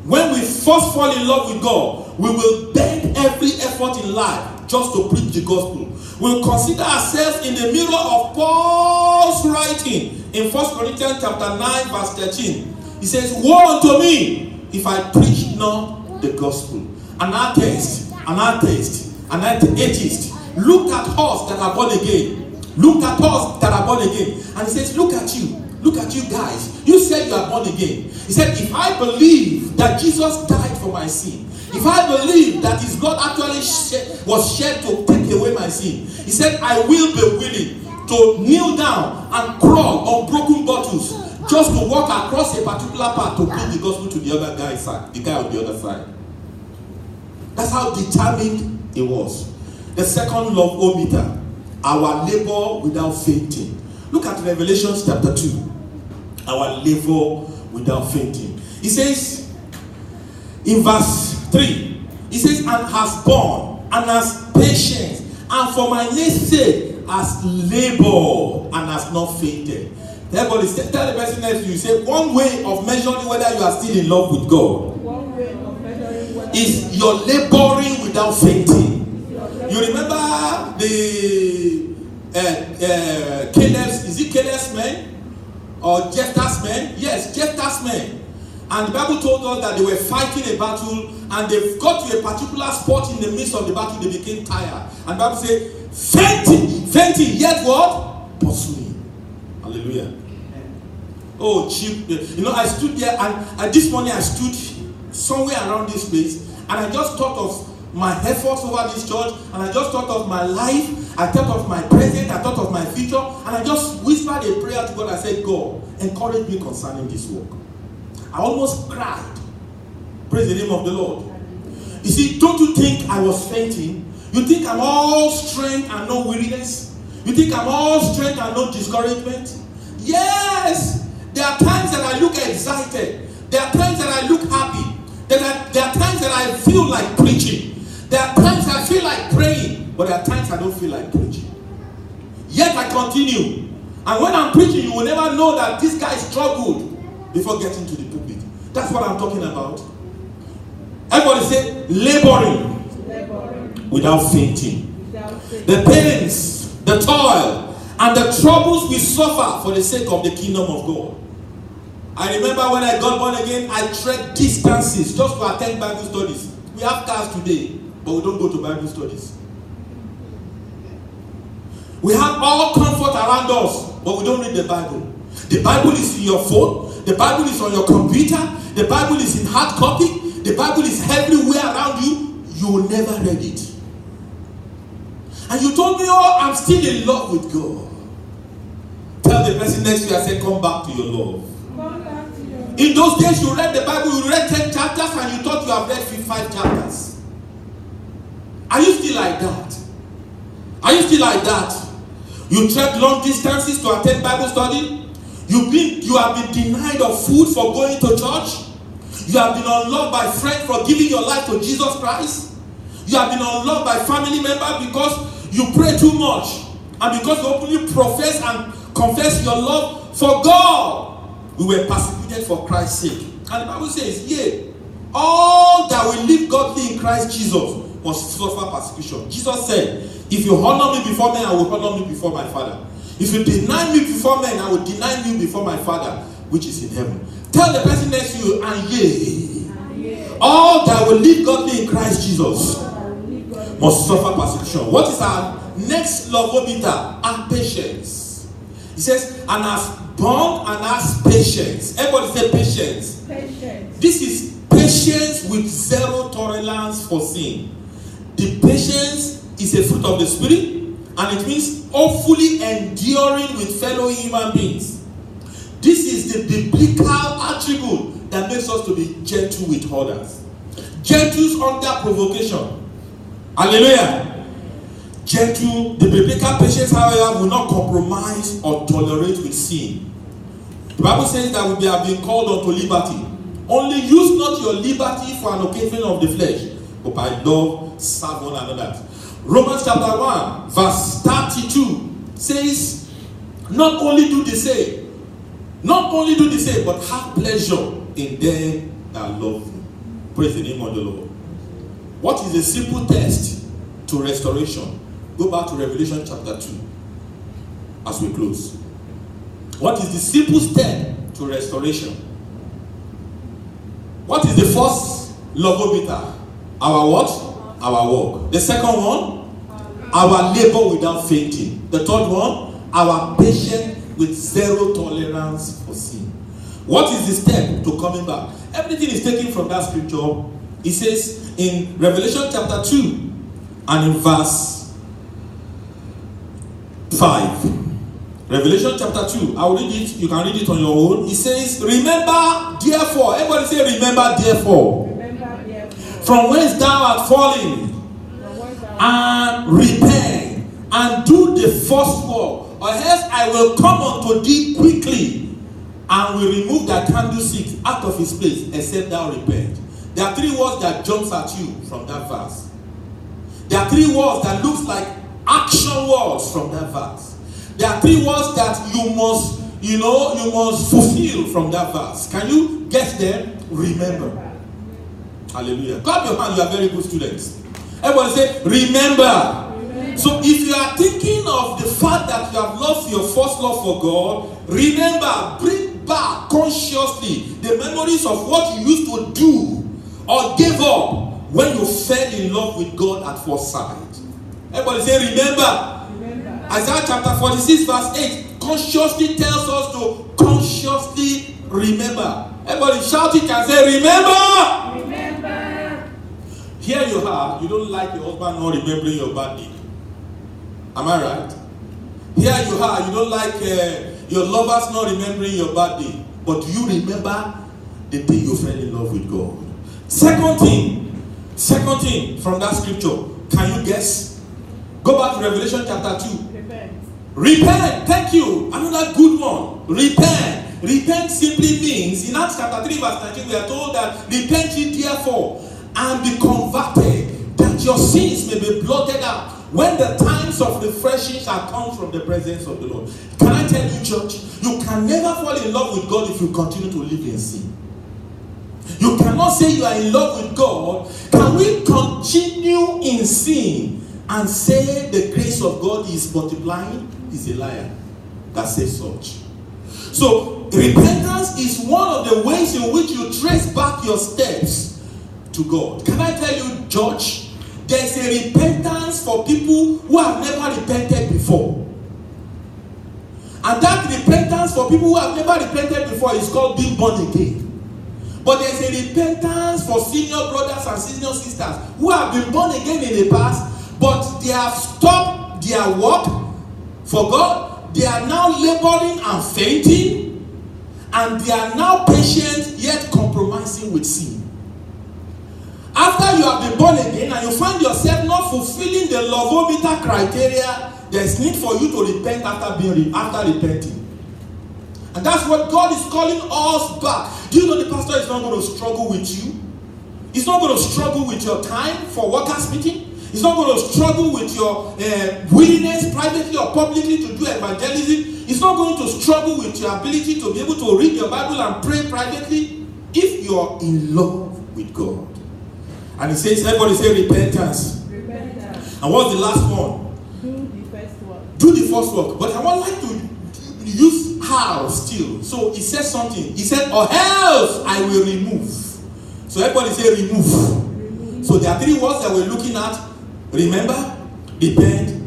When we first fall in love with God, we will bend every effort in life just to preach the gospel. We'll consider ourselves in the mirror of Paul's writing in 1 Corinthians chapter 9 verse 13. He says, woe unto me if I preach not the gospel. An atheist, an atheist, look at us that are born again. Look at us that are born again. And he says, look at you guys. You said you are born again. He said, if I believe that Jesus died for my sin, if I believe that his blood actually was shed to take away my sin, he said, I will be willing to kneel down and crawl on broken bottles just to walk across a particular path to bring the gospel to the other guy's side, the guy on the other side. That's how determined it was. The second love meter, our labor without fainting. Look at Revelation chapter 2. Our labor without fainting. He says in verse 3, he says, and has borne and has patience, and for my name's sake has labored and has not fainted. Everybody tell the person next to you, say, one way of measuring whether you are still in love with God is your laboring without fainting. You remember the Caleb's, is it Caleb's men? Or Jephthah's men? Yes, Jephthah's men. And the Bible told us that they were fighting a battle and they got to a particular spot in the midst of the battle, they became tired. And the Bible said, fainting, yet what? Pursuing. Hallelujah. Oh, cheap. You know, I stood there and this morning I stood somewhere around this place and I just thought of my efforts over this church, and I just thought of my life, I thought of my present, I thought of my future, and I just whispered a prayer to God. I said, God, encourage me concerning this work. I almost cried. Praise the name of the Lord. You see, don't you think I was fainting? You think I'm all strength and no weariness? You think I'm all strength and no discouragement? Yes! There are times that I look excited. There are times that I look happy. There are times that I feel like preaching. There are times I feel like praying, but there are times I don't feel like preaching. Yet I continue. And when I'm preaching, you will never know that this guy struggled before getting to the pulpit. That's what I'm talking about. Everybody say, laboring without fainting. The pains, the toil, and the troubles we suffer for the sake of the kingdom of God. I remember when I got born again, I trekked distances just to attend Bible studies. We have cars today, but we don't go to Bible studies. We have all comfort around us, but we don't read the Bible. The Bible is in your phone. The Bible is on your computer. The Bible is in hard copy. The Bible is everywhere around you. You will never read it. And you told me, oh, I'm still in love with God. Tell the person next to you, I said, come back to your love. In those days, you read the Bible, you read 10 chapters, and you thought you have read 5 chapters. Are you still like that? Are you still like that? You trek long distances to attend Bible study. You have been denied of food for going to church. You have been unloved by friends for giving your life to Jesus Christ. You have been unloved by family members because you pray too much. And because you openly profess and confess your love for God. We were persecuted for Christ's sake. And the Bible says, yea, all that will live godly in Christ Jesus must suffer persecution. Jesus said, if you honor me before men, I will honor me before my Father. If you deny me before men, I will deny you before my Father, which is in heaven. Tell the person next to you, and yea, all that will live godly in Christ Jesus must suffer persecution. What is our next love obiter? Our patience. He says, and as born and as patience. Everybody say patience. Patience. This is patience with zero tolerance for sin. The patience is a fruit of the Spirit, and it means hopefully enduring with fellow human beings. This is the biblical attribute that makes us to be gentle with others. Gentle under provocation. Hallelujah. Gentle, the biblical patience, however, will not compromise or tolerate with sin. The Bible says that we have been called unto liberty. Only use not your liberty for an occasion of the flesh, but by love serve one another. Romans chapter 1, verse 32 says, not only do the same, but have pleasure in them that love you. Praise the name of the Lord. What is the simple test to restoration? Go back to Revelation chapter 2 as we close. What is the simple step to restoration? What is the first love obiter? Our what? Our work. The second one, our labor without fainting. The third one, our patience with zero tolerance for sin. What is the step to coming back? Everything is taken from that scripture. It says in Revelation chapter 2 and in verse 5. Revelation chapter 2. I will read it. You can read it on your own. It says, remember therefore. Everybody say, remember therefore. Remember therefore. From whence thou art fallen. And repent. And do the first work. Or else I will come unto thee quickly. And will remove thy candlestick out of his place. Except thou repent. There are 3 words that jumps at you from that verse. There are 3 words that looks like action words from that verse. There are 3 words that you must fulfill from that verse. Can you get them? Remember. Hallelujah. Clap your hand, you are very good students. Everybody say, remember. So if you are thinking of the fact that you have lost your first love for God, remember, bring back consciously the memories of what you used to do or gave up when you fell in love with God at first sight. Everybody say, remember. Isaiah chapter 46 verse 8 consciously tells us to consciously remember. Everybody shout it and say, remember. Remember. Here you are, you don't like your husband not remembering your birthday. Am I right? Here you are, you don't like your lovers not remembering your birthday. But do you remember the day you fell in love with God? Second thing from that scripture, can you guess? Go back to Revelation chapter 2. Repent. Thank you. Another good one. Repent. Repent simply means, in Acts chapter 3 verse 19, we are told that repent ye therefore and be converted, that your sins may be blotted out when the times of refreshing shall come from the presence of the Lord. Can I tell you, church, you can never fall in love with God if you continue to live in sin. You cannot say you are in love with God. Can we continue in sin and say the grace of God is multiplying? Is a liar that says such. So repentance is one the ways in which you trace back your steps to God. Can I tell you, George, there's a repentance for people who have never repented before. And that repentance for people who have never repented before is called being born again. But there's a repentance for senior brothers and senior sisters who have been born again in the past, but they have stopped their work for God. They are now laboring and fainting, and they are now patient yet compromising with sin. After you have been born again and you find yourself not fulfilling the lovometer criteria, there's need for you to repent after repenting. And that's what God is calling us back. Do you know the pastor is not going to struggle with you? He's not going to struggle with your time for workers' meeting. He's not going to struggle with your willingness privately or publicly to do evangelism. He's not going to struggle with your ability to be able to read your Bible and pray privately if you're in love with God. And he says, everybody say repentance. Repentance. And what's the last one? Do the first work. Do the first work. But I would like to use how still. So he says something. He said, or else I will remove. So everybody say remove. So there are three words that we're looking at. Remember, repent,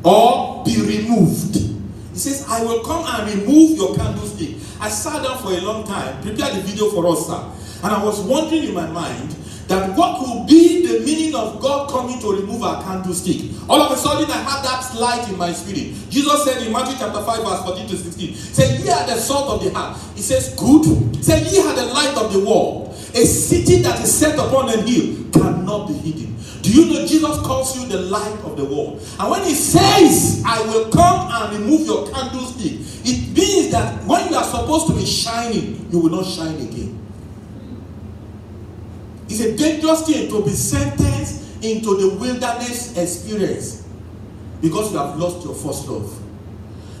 or be removed. He says, I will come and remove your candlestick. I sat down for a long time, prepared the video for us, sir. And I was wondering in my mind that what could be the meaning of God coming to remove our candlestick. All of a sudden I had that light in my spirit. Jesus said in Matthew chapter 5 verse 14 to 16, he said, ye are the salt of the earth. He says, good. He said, ye are the light of the world. A city that is set upon a hill cannot be hidden. Do you know Jesus calls you the light of the world? And when he says, I will come and remove your candlestick, it means that when you are supposed to be shining, you will not shine again. It's a dangerous thing to be sentenced into the wilderness experience because you have lost your first love.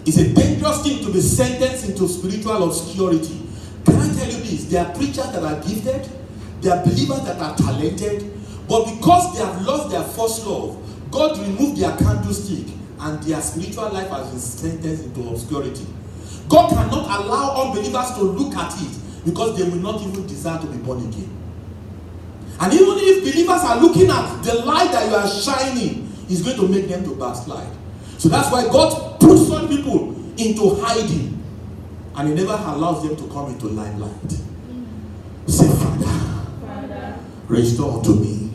It's a dangerous thing to be sentenced into spiritual obscurity. Can I tell you this? There are preachers that are gifted, there are believers that are talented, but because they have lost their first love, God removed their candlestick and their spiritual life has been sentenced into obscurity. God cannot allow unbelievers to look at it because they will not even desire to be born again. And even if believers are looking at the light that you are shining, it's going to make them to backslide. So that's why God puts some people into hiding, and he never allows them to come into limelight. Say, Father, restore to me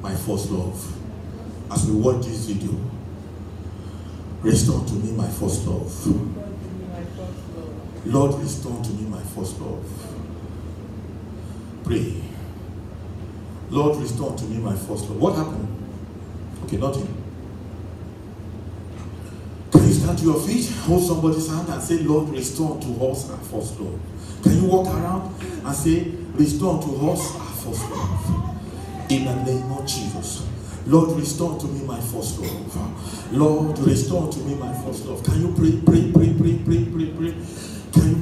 my first love. As we watch this video, restore to me my first love. Lord, restore to me my first love. Pray. Lord, restore to me my first love. What happened? Okay, nothing. Can you stand to your feet, hold somebody's hand and say, Lord, restore to us our first love? Can you walk around and say, restore to us our first love? In the name of Jesus. Lord, restore to me my first love. Lord, restore to me my first love. Can you pray? Can you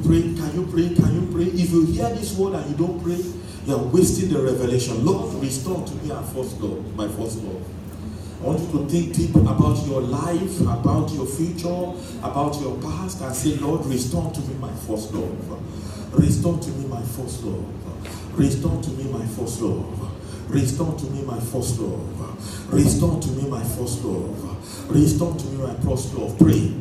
pray? Can you pray? If you hear this word and you don't pray, you are wasting the revelation. Lord, restore to me our first love, my first love. I want you to think deep about your life, about your future, about your past, and say, Lord, restore to me my first love. Restore to me my first love. Restore to me my first love. Restore to me my first love. Restore to me my first love. Restore to me my first love. Pray.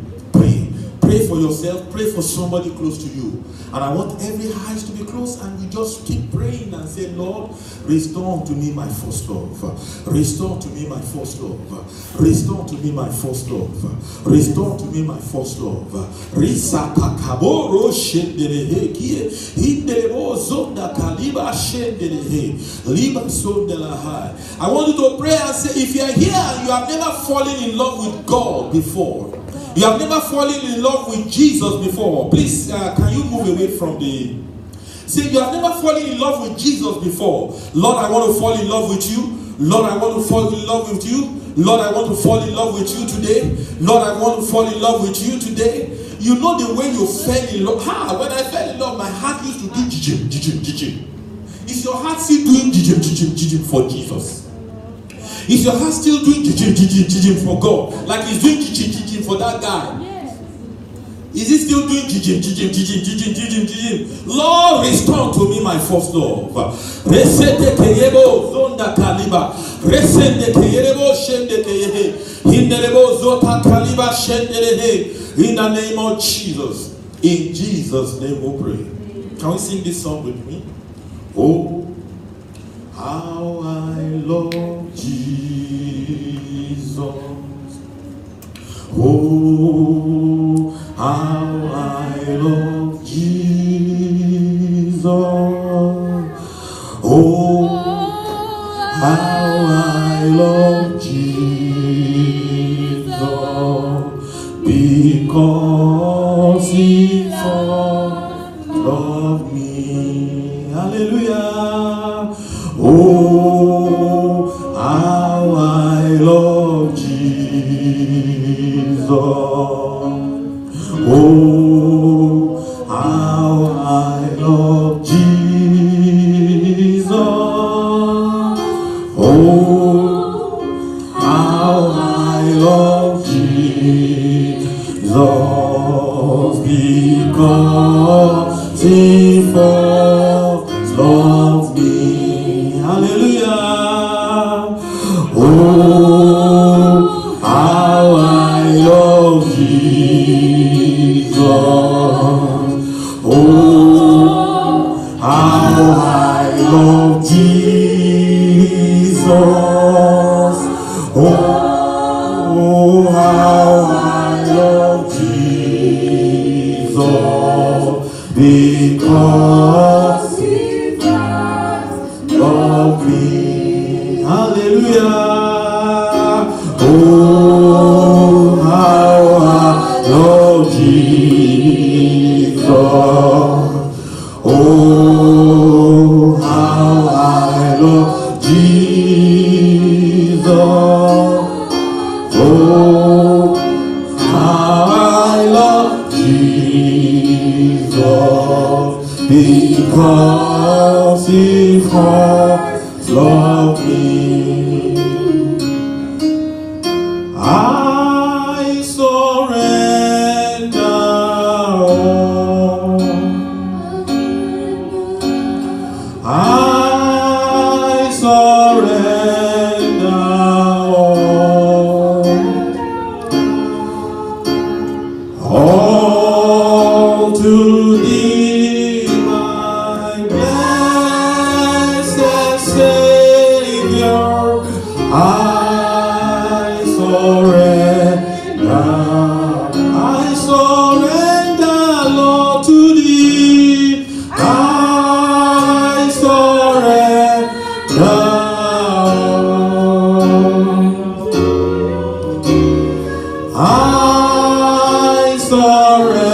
Pray for yourself. Pray for somebody close to you. And I want every eyes to be closed, and we just keep praying and say, Lord, restore to me my first love. Restore to me my first love. Restore to me my first love. Restore to me my first love. Risakakaboro shendelehe kie hindelebo zonda kaliba shendelehe liba sondelaha. I want you to pray and say, if you are here and you have never fallen in love with God before, you have never fallen in love with Jesus before, please, can you move away from the... Say, you have never fallen in love with Jesus before. Lord, I want to fall in love with you. Lord, I want to fall in love with you. Lord, I want to fall in love with you today. Lord, I want to fall in love with you today. You know the way you fell in love. When I fell in love, my heart used to do jijim. Is your heart still doing jijim for Jesus? Is your heart still doing jijim for God? Like he's doing jijim for that guy? Is it still doing jijim? Lord, restore to me my first love. Resende keyebo zonda kaliba. Resende keyebo shende keye. Hinderebo zota kaliba shende. In the name of Jesus. In Jesus' name we pray. Can we sing this song with me? Oh, how I love Jesus. Oh, how I love Jesus. Oh, how I love Jesus. Because he first loved me. Hallelujah. Oh, how I love Jesus. Oh, how I love Jesus. Oh, how I love Jesus. Because he first loved me. Hallelujah. Oh, how I love Jesus. Oh, how I love Jesus. Oh, how I love Jesus. Because he first loved me. Hallelujah. Oh, how I love Jesus. Oh, how I love Jesus. Oh, how I love Jesus. Because he first loved me. I surrender all. I surrender all to thee, my blessed Savior. I surrender, Lord, to thee. I surrender. I surrender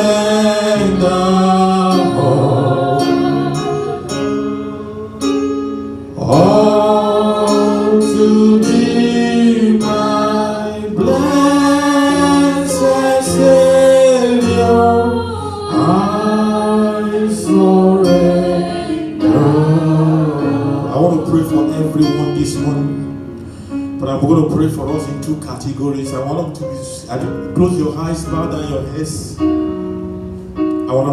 all to thee, my blessed Savior. I surrender. I want to pray for everyone this morning, but I'm going to pray for us in two categories. I want them to be, close your eyes, bow down your heads. I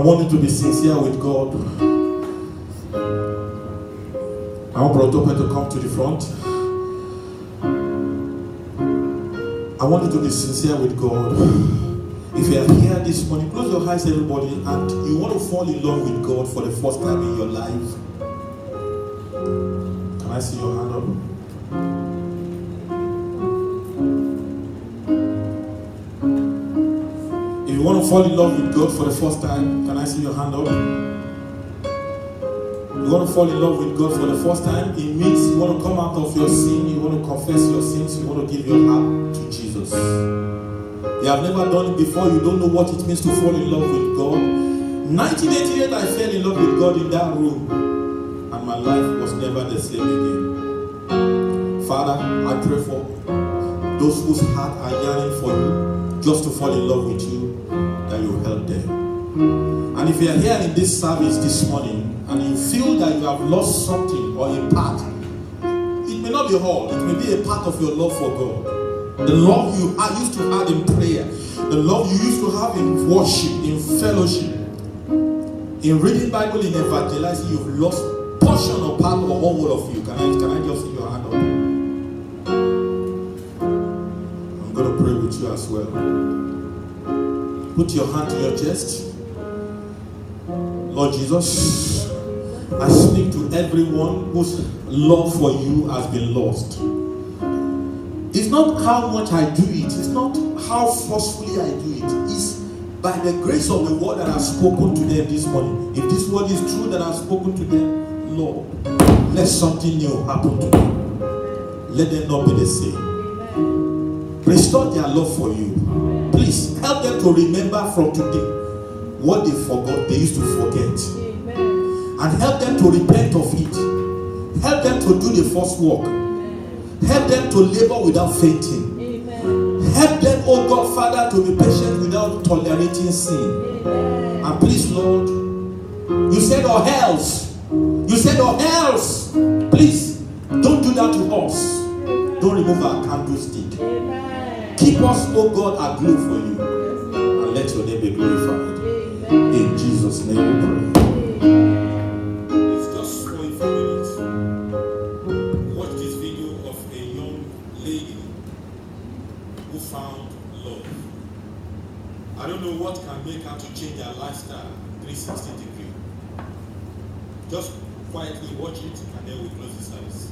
want you to be sincere with God. I want Brother Topper to come to the front. I want you to be sincere with God. If you are here this morning, close your eyes, everybody, and you want to fall in love with God for the first time in your life. Can I see your hand up? If you want to fall in love with God for the first time, can I see your hand up? You want to fall in love with God for the first time? It means you want to come out of your sin, you want to confess your sins, you want to give your heart to Jesus. You have never done it before, you don't know what it means to fall in love with God. 1988, I fell in love with God in that room, and my life was never the same again. Father, I pray for those whose heart are yearning for you, just to fall in love with you, that you help them. And if you are here in this service this morning, and you feel that you have lost something or a part, it may not be all, it may be a part of your love for God. The love you used to have in prayer, the love you used to have in worship, in fellowship, in reading Bible, in evangelizing, you've lost portion or part or whole of you. Can I just see your hand up? I'm going to pray with you as well. Put your hand to your chest. Lord Jesus, I speak to everyone whose love for you has been lost. It's not how much I do it. It's not how forcefully I do it. It's by the grace of the word that I've spoken to them this morning. If this word is true that I've spoken to them, Lord, let something new happen to them. Let them not be the same. Restore their love for you. Please help them to remember from today what they forgot, they used to forget. And help them to repent of it. Help them to do the first work. Help them to labor without fainting. Help them, oh God, Father, to be patient without tolerating sin. And please, Lord, you said or else. You said or else. Please, don't do that to us. Don't remove our candlestick. Keep us, oh God, aglow for you. And let your name be glorified. In Jesus' name we pray. It's just for a few minutes. Watch this video of a young lady who found love. I don't know what can make her to change her lifestyle 360 degrees. Just quietly watch it and then we close the service.